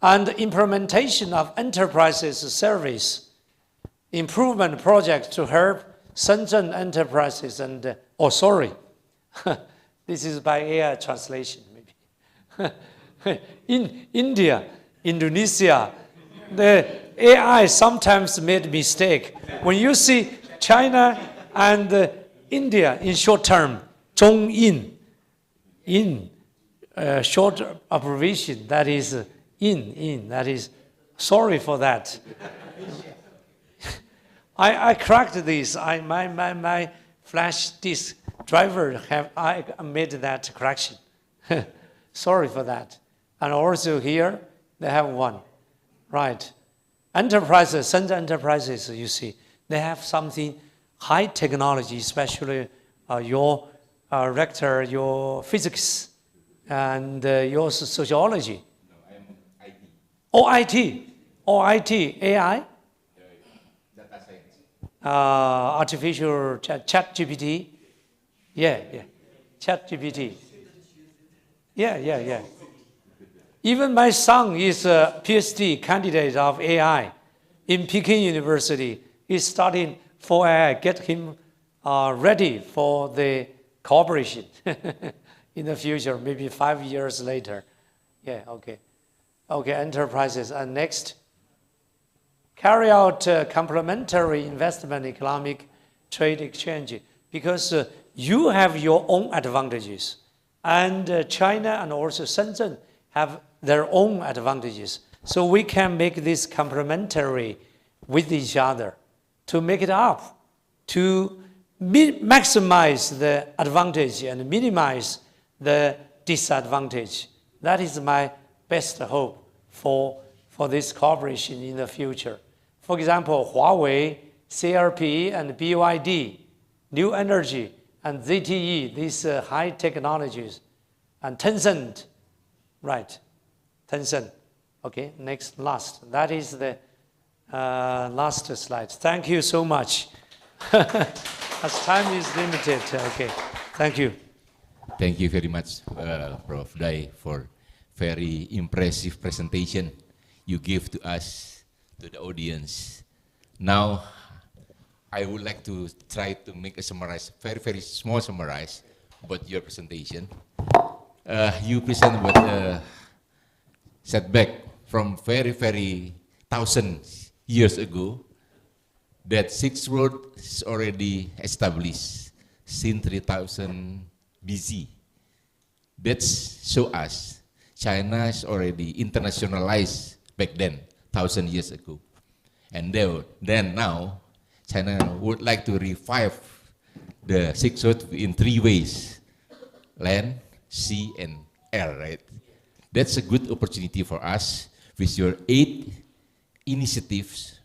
And implementation of enterprises service improvement projects to help Shenzhen enterprises and, this is by AI translation maybe. In India, Indonesia, the AI sometimes made mistake. When you see China and India in short term, Zhongyin, short abbreviation, that is that is, sorry for that. I cracked this. My flash disk driver I made that correction. Sorry for that. And also here they have one, right? Enterprises, Shenzhen enterprises, you see, they have something high technology, especially your rector, your physics, and your sociology. No, I'm IT. Oh, IT. Oh, IT, AI? Data science. Artificial chat GPT. Yeah. Chat GPT. Yeah. Even my son is a PhD candidate of AI in Peking University. He's studying for AI, get him ready for the cooperation in the future, maybe 5 years later. Yeah, okay. Okay, enterprises. And next, carry out complementary investment economic trade exchange, because you have your own advantages, and China and also Shenzhen have their own advantages. So we can make this complementary with each other to make it up, to maximize the advantage and minimize the disadvantage. That is my best hope for this cooperation in the future. For example, Huawei, CRP, and BYD, New Energy, and ZTE, these high technologies, and Tencent, right, Tencent. Okay, next, last. That is the last slide. Thank you so much. As time is limited, okay, thank you. Thank you very much, Prof. Dai, for very impressive presentation you give to us, to the audience. Now, I would like to try to make a summarize, very small summarize about your presentation. You present about setback from very thousand years ago, that Six Road is already established since 3000 BC. That show us China is already internationalized back then, 1,000 years ago. And then now, China would like to revive the Six Road in 3 ways: land, sea, and air, right? That's a good opportunity for us with your 8 initiatives,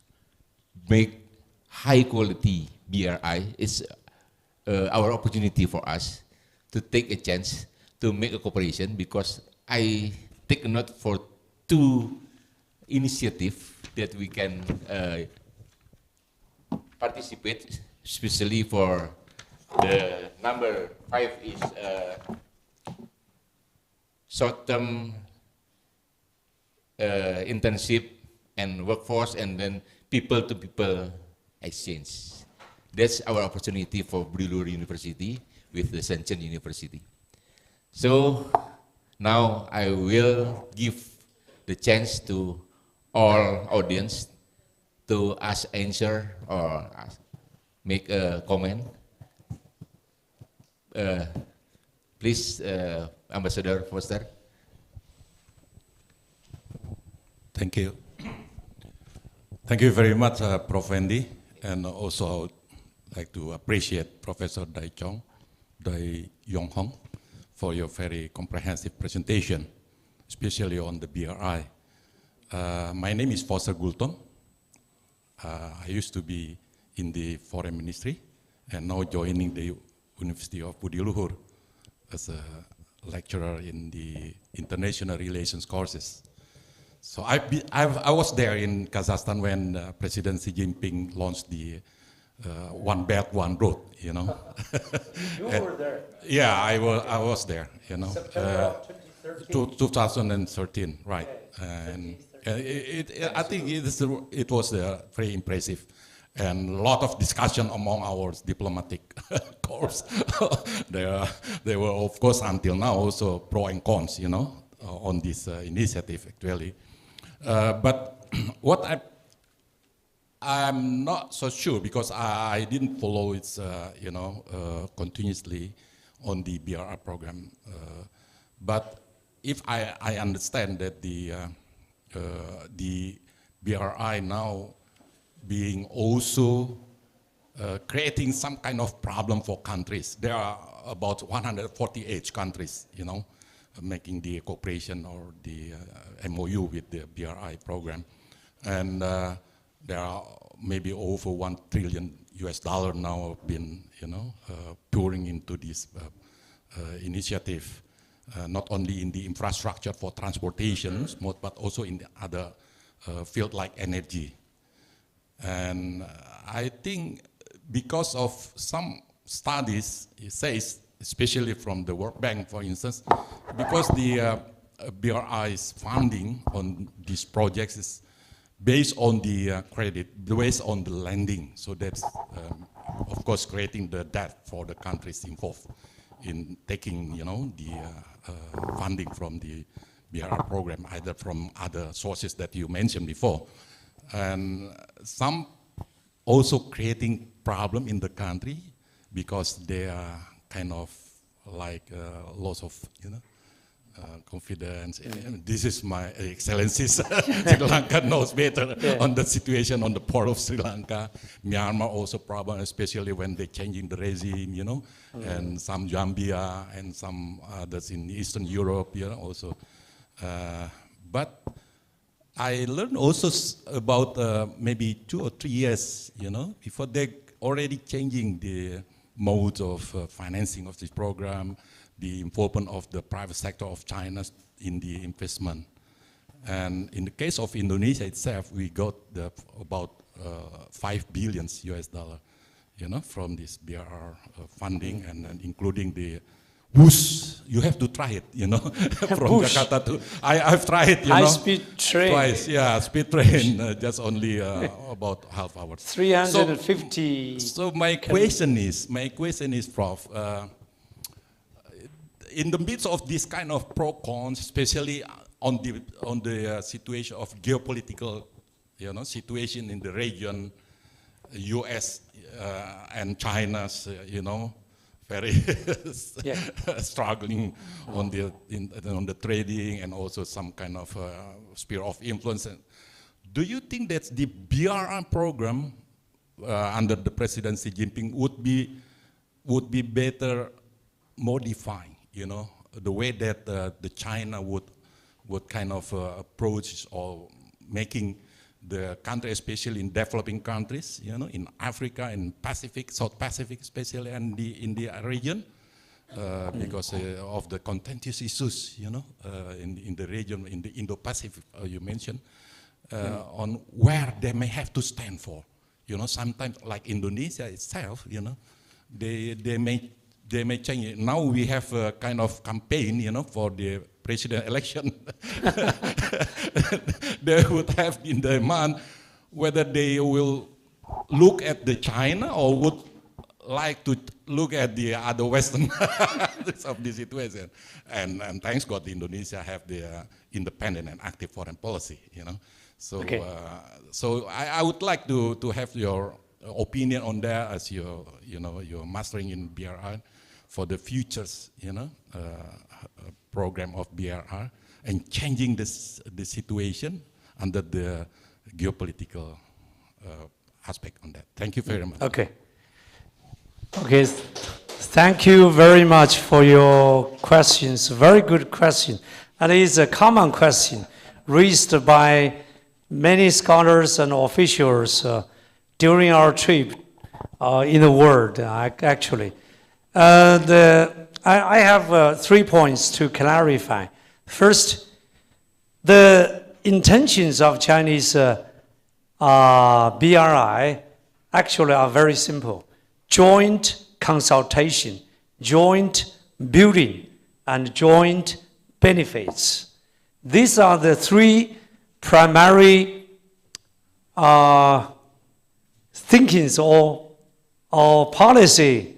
make high quality BRI. It's our opportunity for us to take a chance to make a cooperation, because I take a note for 2 initiatives that we can participate, especially for the number 5 is short-term internship and workforce, and then people-to-people exchange. That's our opportunity for Budiluhur University with the Shenzhen University. So now I will give the chance to all audience to ask, answer, or make a comment. Please, Ambassador Foster. Thank you. Thank you very much, Prof. Andy, and also I would like to appreciate Professor Dai Yong Hong for your very comprehensive presentation, especially on the BRI. My name is Foster Gulton. I used to be in the Foreign Ministry and now joining the University of Budiluhur as a lecturer in the international relations courses. So I was there in Kazakhstan when President Xi Jinping launched the One Belt, One Road, you know. You were there? Yeah, I was there, you know. September 2013, right. And I think it was very impressive, and a lot of discussion among our diplomatic corps. There were, of course, until now also pro and cons, you know, on this initiative actually. But what I'm not so sure, because I didn't follow it, you know, continuously on the BRI program. But if I understand that the BRI now being also creating some kind of problem for countries. There are about 148 countries, you know, making the cooperation or the MOU with the BRI program. And there are maybe over $1 trillion now been, pouring into this initiative, not only in the infrastructure for transportation, but also in the other field like energy. And I think because of some studies, it says, especially from the World Bank, for instance, because the BRI's funding on these projects is based on the credit, based on the lending. So that's, of course, creating the debt for the countries involved in taking, the funding from the BRI program, either from other sources that you mentioned before. And some also creating problem in the country because they are kind of like loss of, confidence. This is my Excellency. Sri Lanka knows better on the situation on the port of Sri Lanka. Myanmar also problem, especially when they're changing the regime, and some Zambia and some others in Eastern Europe, also. But I learned also about maybe 2 or 3 years, before they already changing the modes of financing of this program, the involvement of the private sector of China in the investment. And in the case of Indonesia itself, we got about $5 billion, from this BRR funding, and including the bus. You have to try it, from Jakarta to, I've tried it, High-speed train. Twice, yeah, speed train, just only about half hour. 350. So my question is, Prof, in the midst of this kind of pro-cons, especially on the situation of geopolitical, situation in the region, U.S. And China's, very struggling on the trading and also some kind of sphere of influence. Do you think that the BRI program under the President Xi Jinping would be better modified? The way that the China would kind of approach or making the country, especially in developing countries, in Africa, in Pacific, South Pacific especially, and in the region, because of the contentious issues, in the region, in the Indo-Pacific, you mentioned, on where they may have to stand for. Sometimes like Indonesia itself, they may change it. Now we have a kind of campaign, for the president election. They would have in their mind whether they will look at the China or would like to look at the other Western of the situation. And thanks God, Indonesia have the independent and active foreign policy, So, so I would like to have your opinion on that as you're mastering in BRI for the futures, program of BRI and changing the situation under the geopolitical aspect on that. Thank you very much. Okay. Thank you very much for your questions. Very good question. And it is a common question raised by many scholars and officials during our trip in the world, actually. I have 3 points to clarify. First, the intentions of Chinese BRI actually are very simple. Joint consultation, joint building, and joint benefits. These are the 3 primary thinkings or policy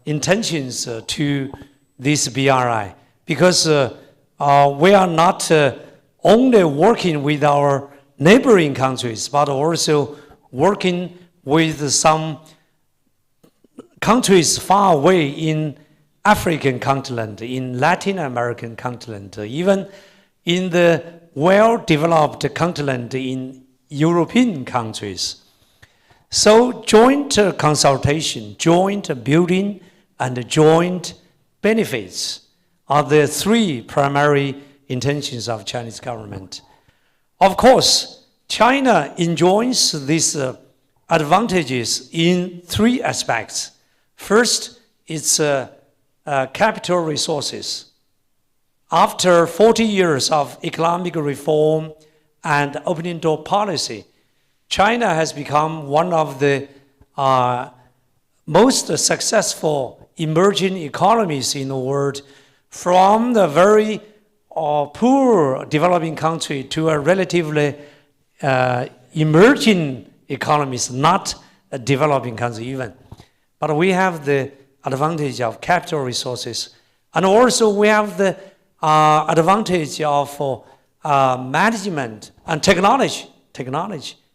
intentions to this BRI, because we are not only working with our neighboring countries, but also working with some countries far away in African continent, in Latin American continent, even in the well-developed continent in European countries. So joint consultation, joint building, and joint benefits are the 3 primary intentions of Chinese government. Of course, China enjoys these advantages in three aspects. First, its capital resources. After 40 years of economic reform and opening door policy, China has become one of the most successful emerging economies in the world, from the very poor developing country to a relatively emerging economies, not a developing country even. But we have the advantage of capital resources. And also we have the advantage of management and technology,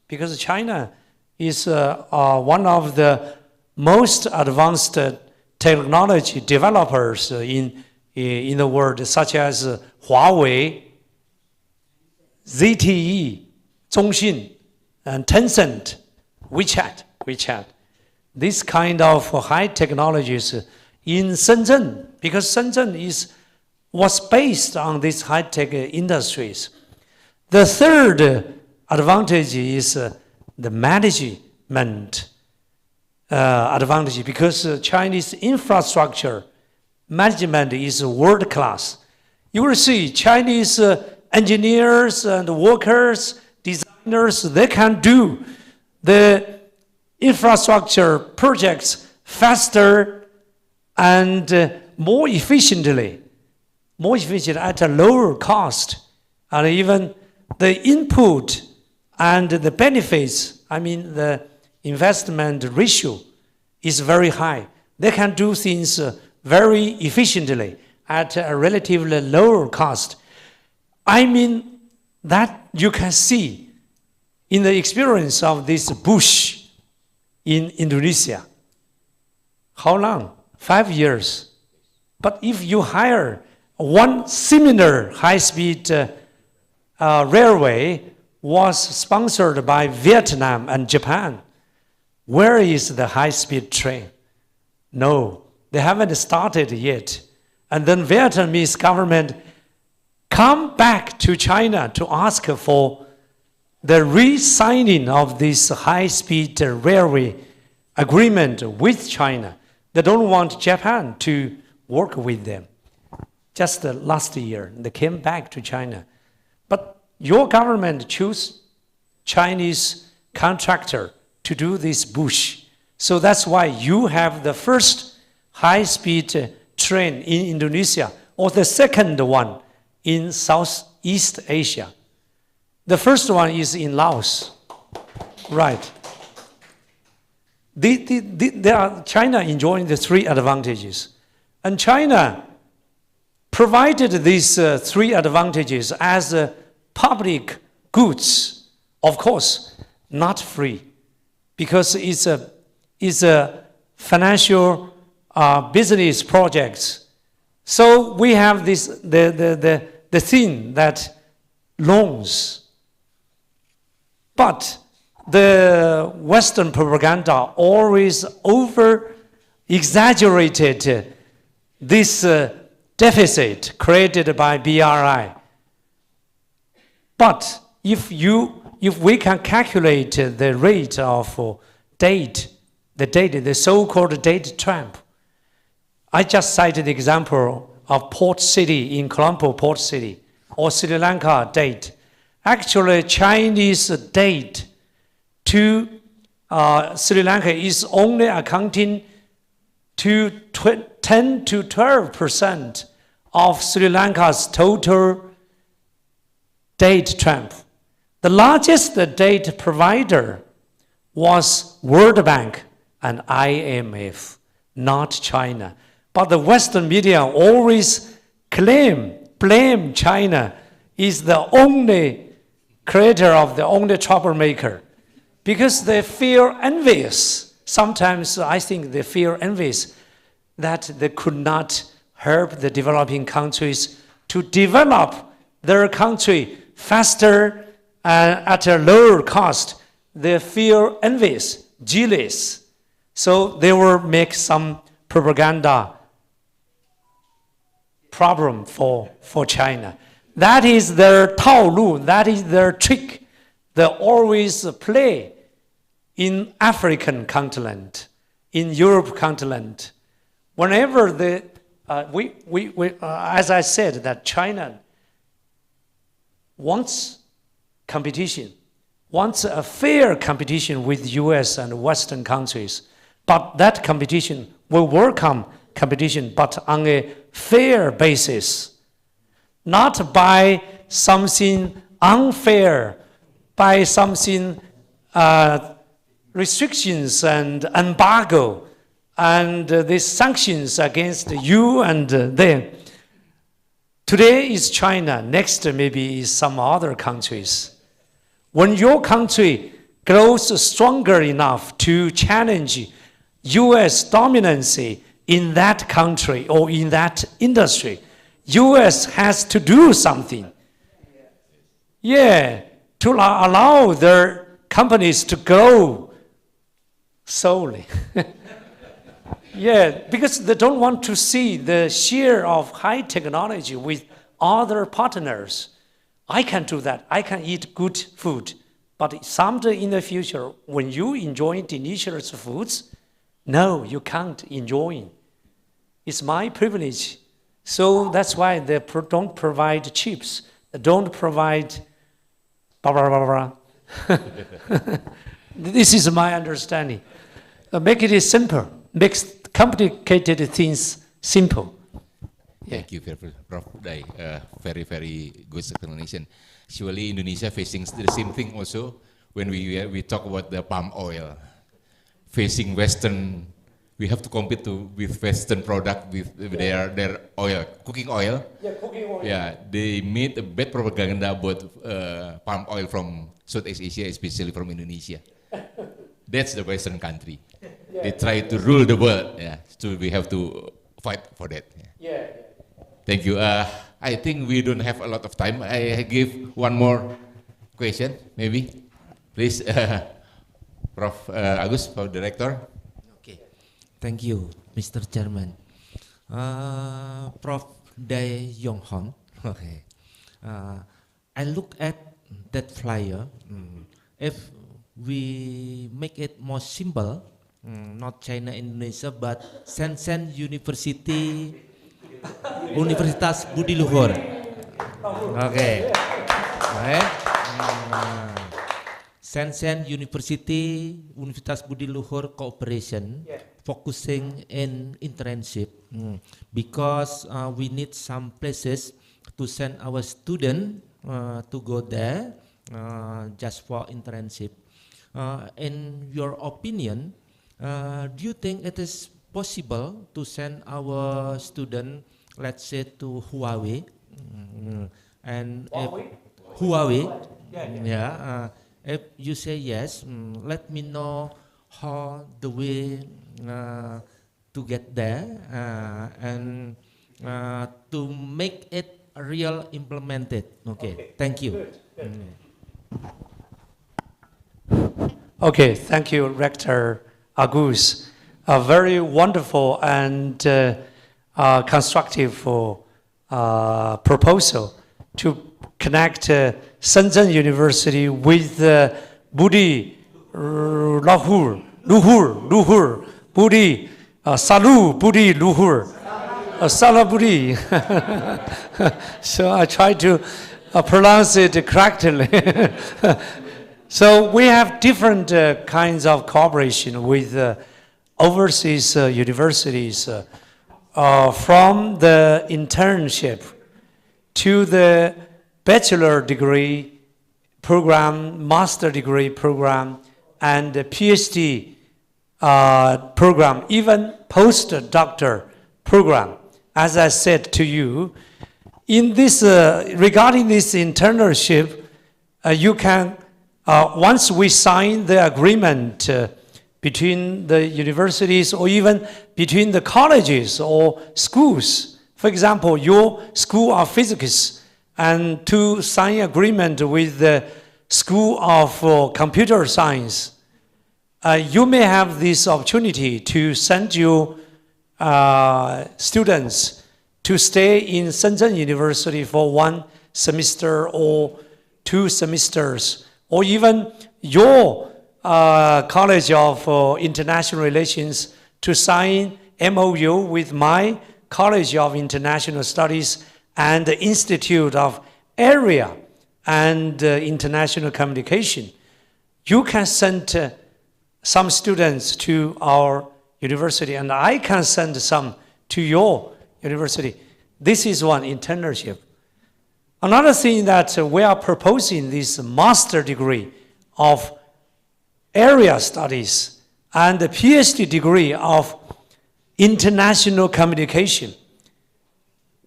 because China is one of the most advanced technology developers in the world, such as Huawei, ZTE, Zhongxin, and Tencent, WeChat. This kind of high technologies in Shenzhen, because Shenzhen was based on these high-tech industries. The third advantage is the management advantage, because Chinese infrastructure management is world-class. You will see Chinese engineers and workers, designers, they can do the infrastructure projects faster and more efficiently at a lower cost. And even the input and the benefits, the investment ratio is very high. They can do things very efficiently at a relatively lower cost. That you can see in the experience of this Bush in Indonesia. How long? 5 years. But if you hire one similar high-speed railway was sponsored by Vietnam and Japan, where is the high-speed train? No, they haven't started yet. And then Vietnamese government come back to China to ask for the re-signing of this high-speed railway agreement with China. They don't want Japan to work with them. Just last year, they came back to China. But your government chose Chinese contractor to do this Bush. So that's why you have the first high-speed train in Indonesia, or the second one in Southeast Asia. The first one is in Laos. Right. China enjoying the three advantages. And China provided these three advantages as public goods. Of course, not free, because it's a financial business projects. So we have the thing that loans. But the Western propaganda always over-exaggerated this deficit created by BRI. But if we can calculate the rate of the so-called date trap, I just cited the example of port city in Colombo port city, or Sri Lanka date. Actually, Chinese date to Sri Lanka is only accounting to 10 to 12% of Sri Lanka's total date trap. The largest date provider was World Bank and IMF, not China. But the Western media always blame China is the only creator of the only troublemaker, because they feel envious. Sometimes I think they feel envious that they could not help the developing countries to develop their country faster and at a lower cost. They feel envious, jealous. So they will make some propaganda problem for China. That is their 套路, that is their trick. they always play in African continent, in Europe continent. Whenever as I said, that China wants competition, wants a fair competition with US and Western countries. But that competition will welcome competition, but on a fair basis, not by something unfair, by something restrictions and embargo and the sanctions against you and them. Today is China, next maybe is some other countries. When your country grows stronger enough to challenge US dominancy in that country or in that industry, US has to do something. Yeah, to allow their companies to grow solely. Yeah, because they don't want to see the share of high technology with other partners. I can do that. I can eat good food. But someday in the future, when you enjoy delicious foods, no, you can't enjoy it. It's my privilege. So that's why they don't provide chips. They don't provide blah, blah, blah, blah. This is my understanding. Make it simple. Makes complicated things simple. Thank you, Prof. Dai. Very, very good explanation. Surely Indonesia facing the same thing also when we talk about the palm oil. Facing Western, we have to compete with Western product with their oil, cooking oil. Yeah, cooking oil. Yeah, they made a bad propaganda about palm oil from Southeast Asia, especially from Indonesia. That's the Western country. Yeah. They try to rule the world. Yeah, so we have to fight for that. Yeah. Thank you. I think we don't have a lot of time. I give one more question, maybe. Please, Prof. Agus, our director. Okay. Thank you, Mr. Chairman. Prof. Dai Yong Hong. Okay. I look at that flyer. If we make it more simple, not China, Indonesia, but Shenzhen University, Universitas Budi Luhur. Okay. Right. Shenzhen University, Universitas Budi Luhur Cooperation, focusing in internship, because we need some places to send our student to go there just for internship. In your opinion, do you think it is possible to send our student, let's say, to Huawei? And Huawei, if you say yes, let me know how the way to get there and to make it real implemented. Okay. Thank you. Okay, thank you, Rector Agus. A very wonderful and constructive proposal to connect Shenzhen University with Budi Luhur, Budi, Salu Budi Luhur, Salah Budi. So I try to pronounce it correctly. So we have different kinds of cooperation with overseas universities, from the internship to the bachelor degree program, master degree program, and the PhD program, even postdoctor program. As I said to you, in this regarding this internship, you can once we sign the agreement between the universities or even between the colleges or schools. For example, your school of physics and to sign agreement with the school of computer science, you may have this opportunity to send your students to stay in Shenzhen University for 1 semester or 2 semesters or even your College of International Relations to sign MOU with my College of International Studies and the Institute of Area and International Communication. You can send some students to our university, and I can send some to your university. This is one internship. Another thing that we are proposing this master degree of area studies and the PhD degree of international communication.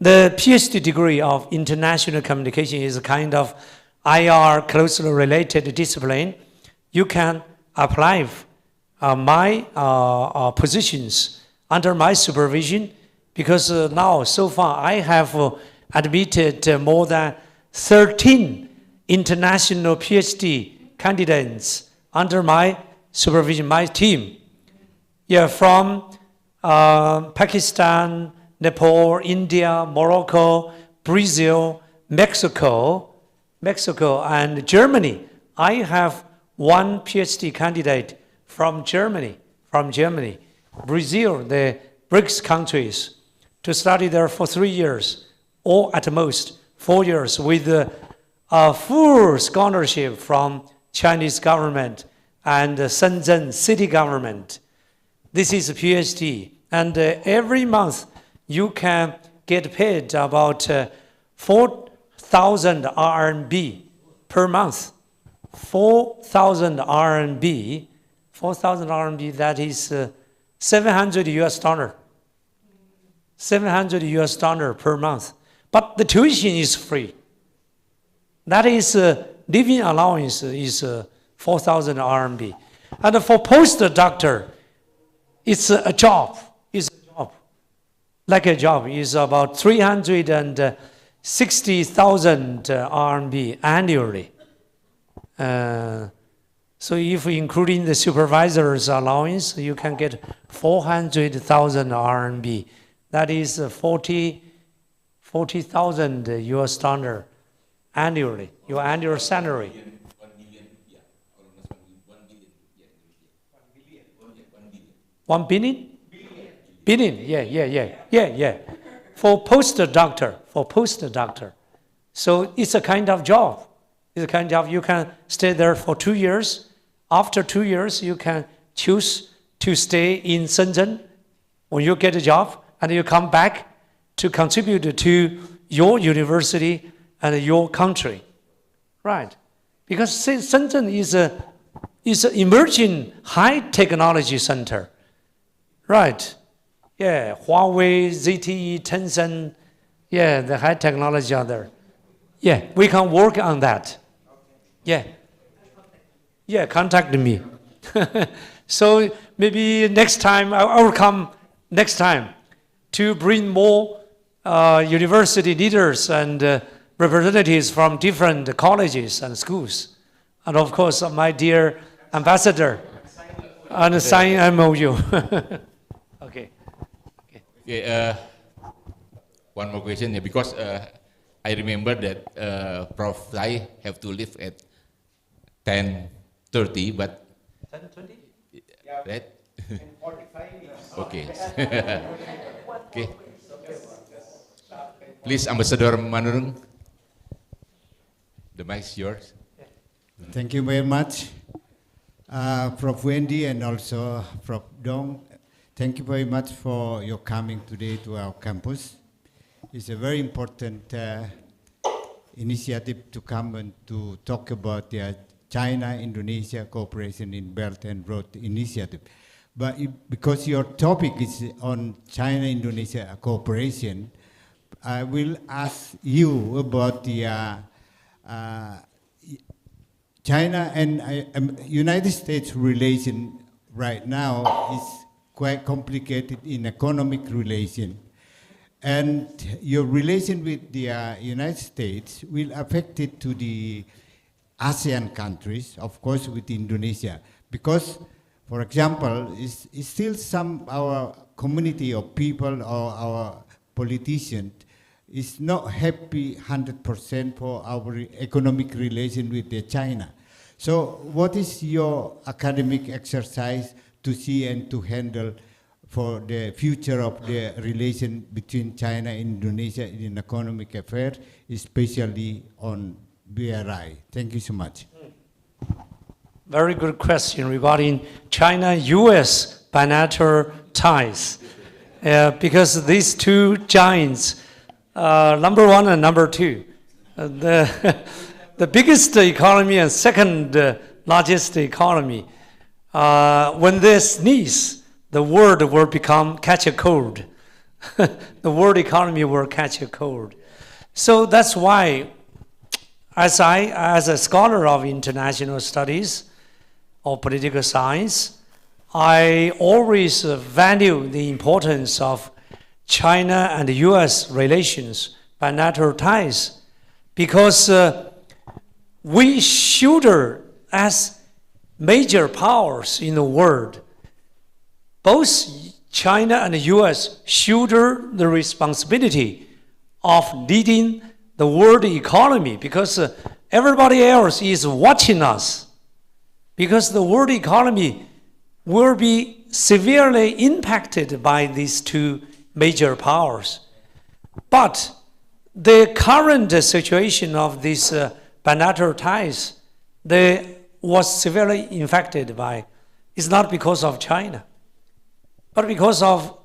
The PhD degree of international communication is a kind of IR closely related discipline. You can apply my positions under my supervision, because now, so far, I have admitted more than 13 international PhD candidates under my supervision, my team. Yeah, from Pakistan, Nepal, India, Morocco, Brazil, Mexico, and Germany. I have one PhD candidate from Germany, Brazil, the BRICS countries, to study there for 3 years, or at most 4 years, with a full scholarship from Chinese government and Shenzhen city government. This is a PhD, and every month you can get paid about 4,000 RMB per month. 4,000 RMB, that is 700 US dollar. 700 US dollar per month. But the tuition is free. That is living allowance is 4,000 RMB. And for postdoctor, it's a job. Like a job is about 360,000 RMB annually. So if including the supervisor's allowance, you can get 400,000 RMB. That is 40,000 US dollar annually, your annual salary. 1 billion? Billion, yeah. For postdoctor. So it's a kind of job. It's a kind of, you can stay there for 2 years. After 2 years, you can choose to stay in Shenzhen when you get a job, and you come back to contribute to your university and your country. Right. Because Shenzhen is an emerging high technology center. Right. Yeah, Huawei, ZTE, Tencent, yeah, the high technology are there. Yeah, we can work on that. Yeah. Yeah, contact me. So maybe next time, I will come next time to bring more university leaders and representatives from different colleges and schools. And of course, my dear ambassador, and sign MOU. Okay. One more question here, because I remember that Prof. Lai have to leave at 10:30, but 10:20? right? 45 minutes. Okay. Okay. Please, Ambassador Manurung, the mic is yours. Thank you very much, Prof. Wendy and also Prof. Dong. Thank you very much for your coming today to our campus. It's a very important initiative to come and to talk about the China-Indonesia cooperation in Belt and Road Initiative. But because your topic is on China-Indonesia cooperation, I will ask you about the China and United States relation right now is quite complicated in economic relation. And your relation with the United States will affect it to the ASEAN countries, of course, with Indonesia. Because, for example, it's still our community of people or our politicians is not happy 100% for our economic relation with China. So what is your academic exercise to see and to handle for the future of the relation between China and Indonesia in economic affairs, especially on BRI? Thank you so much. Very good question regarding China-US bilateral ties. Because these two giants, number one and number two, the biggest economy and second largest economy, when they sneeze, the world will catch a cold. The world economy will catch a cold. So that's why, as a scholar of international studies or political science, I always value the importance of China and the US relations, bilateral ties, because we shoulder as major powers in the world. Both China and the US shoulder the responsibility of leading the world economy because everybody else is watching us. Because the world economy will be severely impacted by these two major powers. But the current situation of these bilateral ties, they was severely impacted by, is not because of China, but because of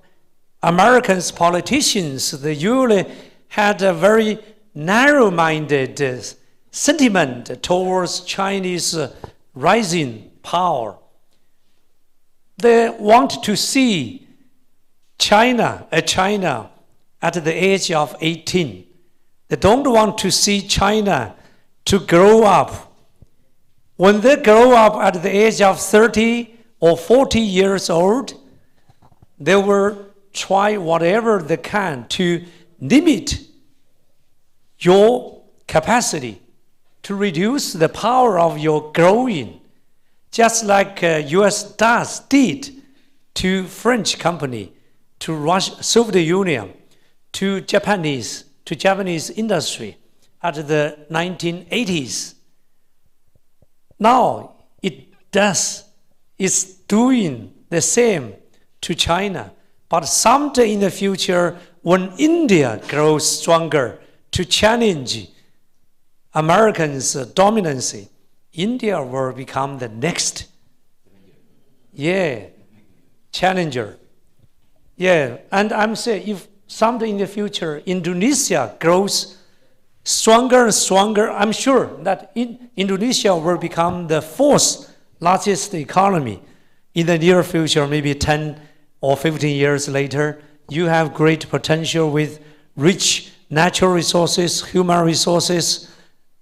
Americans, politicians. They usually had a very narrow-minded sentiment towards Chinese rising power. They want to see China at the age of 18. They don't want to see China to grow up. When they grow up at the age of 30 or 40 years old, they will try whatever they can to limit your capacity, to reduce the power of your growing, just like US did to French company, to Soviet Union, to Japanese industry at the 1980s. Now it's doing the same to China. But someday in the future, when India grows stronger to challenge Americans' dominance, India will become the next challenger. And I'm saying if someday in the future Indonesia grows stronger and stronger, I'm sure that Indonesia will become the fourth largest economy in the near future, maybe 10 or 15 years later. You have great potential with rich natural resources, human resources,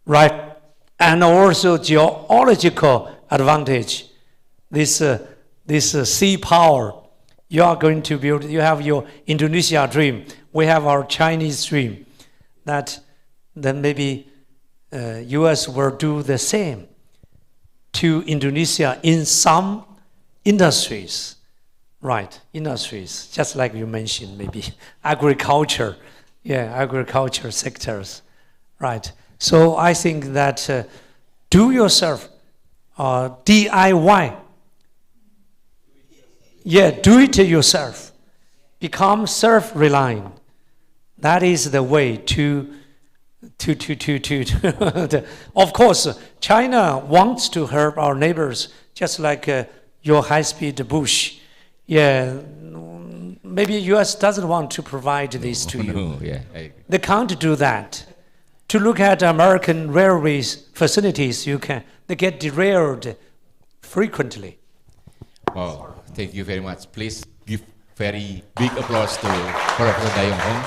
right? And also geological advantage. This sea power, you are going to build, you have your Indonesia dream, we have our Chinese dream, that then maybe US will do the same to Indonesia in some industries, right? Industries, just like you mentioned, maybe agriculture, agriculture sectors, right? So I think that do yourself, DIY, do it yourself, become self-reliant. That is the way to of course, China wants to help our neighbors, just like your high-speed bush. Maybe US doesn't want to provide this to you. They can't do that. To look at American railways facilities, they get derailed frequently. Wow, thank you very much. Please give very big applause to Professor Dayong Hong.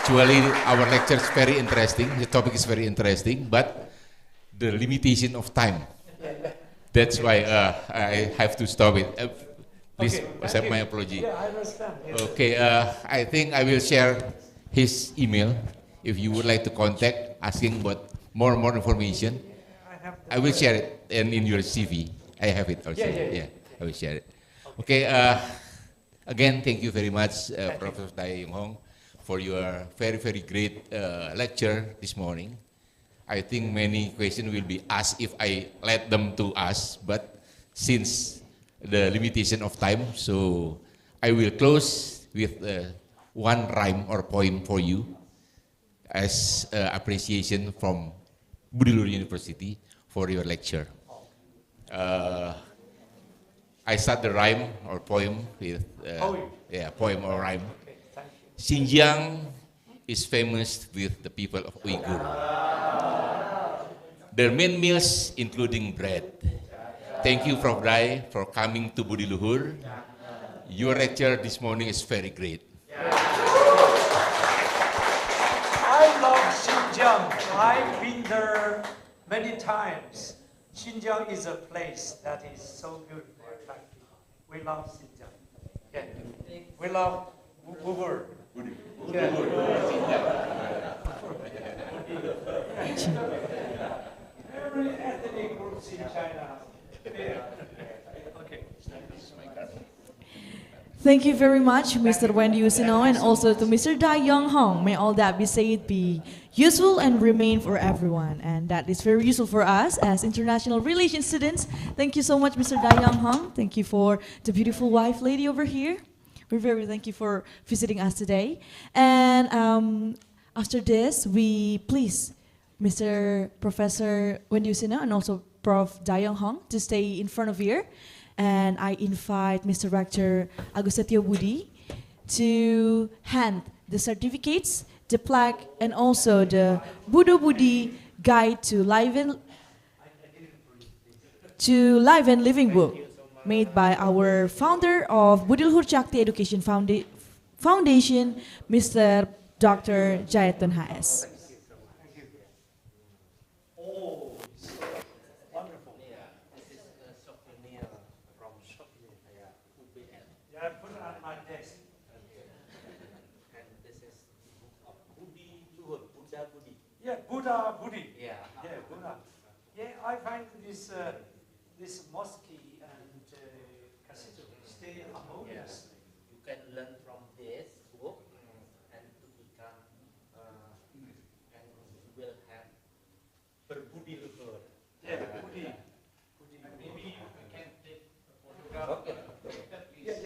Actually, our lecture is very interesting. The topic is very interesting, but the limitation of time. That's why I have to stop it. Please accept my apology. I understand. Okay, I think I will share his email. If you would like to contact, asking about more information, I will share it, and in your CV, I have it also. I will share it. Okay. Again, thank you very much, Professor Dayong Hong, for your very great lecture this morning. I think many questions will be asked if I let them to ask, but since the limitation of time, so I will close with one rhyme or poem for you as appreciation from Budiluhur University for your lecture. I start the rhyme or poem with poem or rhyme. Xinjiang is famous with the people of Uyghur. Their main meals including bread. Thank you, Prof. Dai, for coming to Budiluhur. Your lecture this morning is very great. I love Xinjiang. I've been there many times. Xinjiang is a place that is so beautiful. We love Xinjiang. Yeah. We love Uyghur. Every ethnic groups in China. Okay. Thank you very much, Mr. Wendy Usino, and also to Mr. Dai Young Hong. May all that be said be useful and remain for everyone. And that is very useful for us as international relations students. Thank you so much, Mr. Dai Young Hong. Thank you for the beautiful wife lady over here. We're very thank you for visiting us today. And after this, we please Mr. Professor Wendy Usino and also Prof. Dai Young Hong to stay in front of here. And I invite Mr. Rector Agustetio Budi to hand the certificates, the plaque, and also the Budo Budi Guide to Life and Living book made by our founder of Budiluhur Chakti Education Foundation, Mr. Dr. Jayatun HS. Yeah, Buddha Budi. Yeah, Buddha. Yeah, I find this this mosque and cathedral stay harmonious. You can learn from this book and to become and you will have berbudiluhur. Yeah, Budi. Maybe you can take a photograph. Okay. Yeah.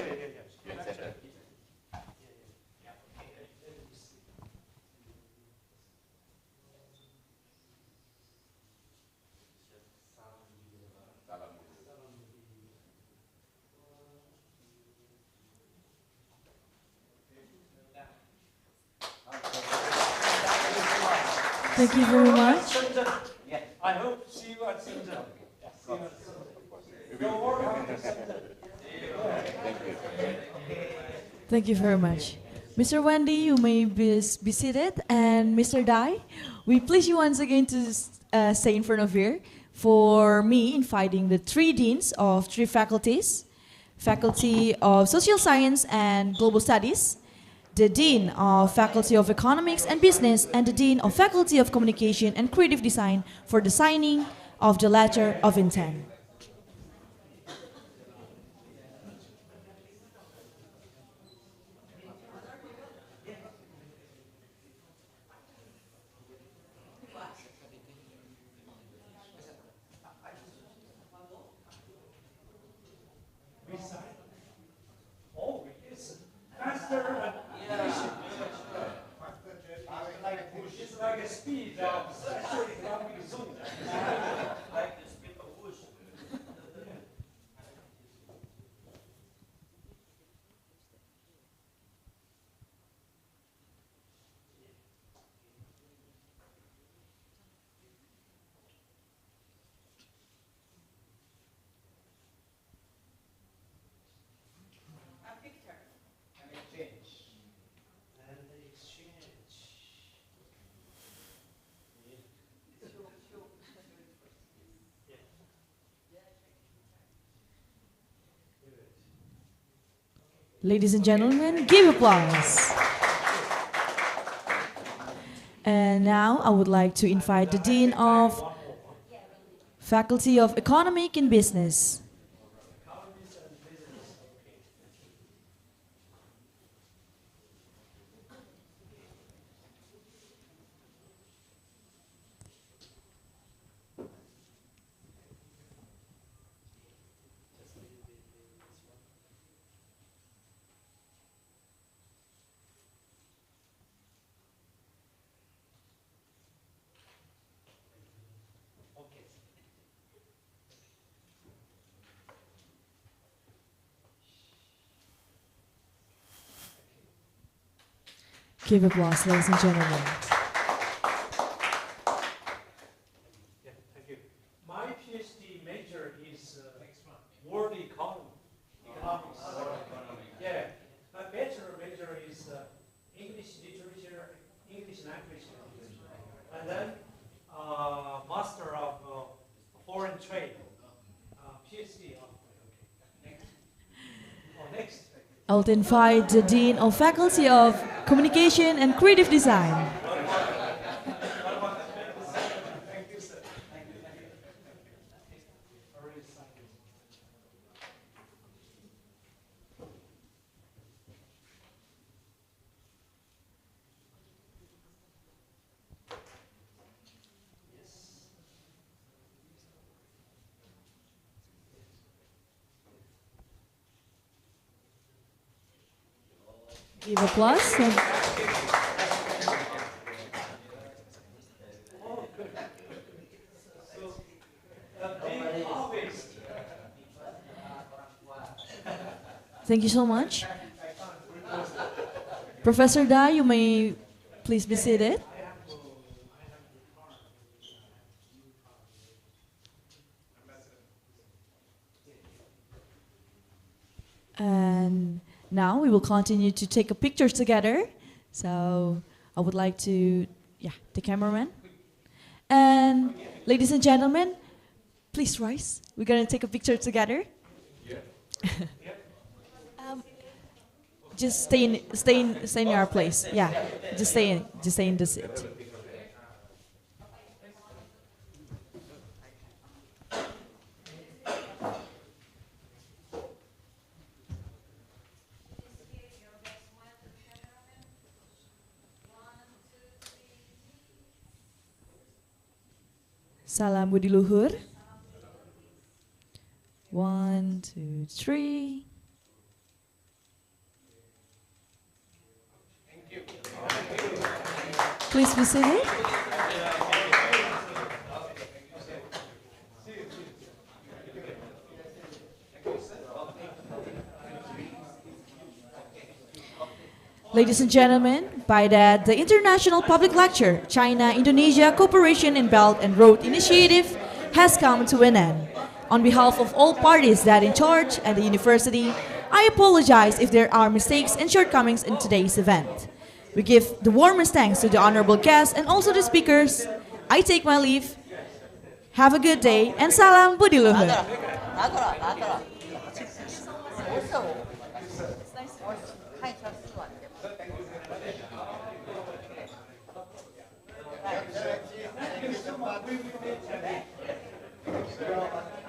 Thank you very much. I hope to see you at Shenzhen. Your work at Shenzhen. Thank you very much. Mr. Wendy, you may be seated. And Mr. Dai, we please you once again to stay in front of here for me inviting the three deans of three faculties, Faculty of Social Science and Global Studies, the Dean of Faculty of Economics and Business, and the Dean of Faculty of Communication and Creative Design for the signing of the Letter of Intent. Oh, it's faster and efficient. It's like a speed of economic zone. Like the speed of push. Ladies and gentlemen, give applause. And now I would like to invite the Dean of Faculty of Economic and Business. Give applause, ladies and gentlemen. Thank you. My PhD major is world economy, economics. Yeah, my bachelor major is English literature, English language, and then master of foreign trade, PhD. Next. I would invite the Dean of Faculty of Communication and Creative Design. Give applause. Thank you so much. Professor Da, you may please be seated. And now we will continue to take a picture together. So I would like to, the cameraman. And ladies and gentlemen, please rise. We're going to take a picture together. Just stay in your place. Yeah, just stay in the seat. Salam Budi Luhur. 1, 2, 3. Please be seated. Ladies and gentlemen, by that, the International Public Lecture, China-Indonesia Cooperation in Belt and Road Initiative has come to an end. On behalf of all parties that in charge at the university, I apologize if there are mistakes and shortcomings in today's event. We give the warmest thanks to the honorable guests and also the speakers. I take my leave. Have a good day and salam Budi Luhur. Thank you so much.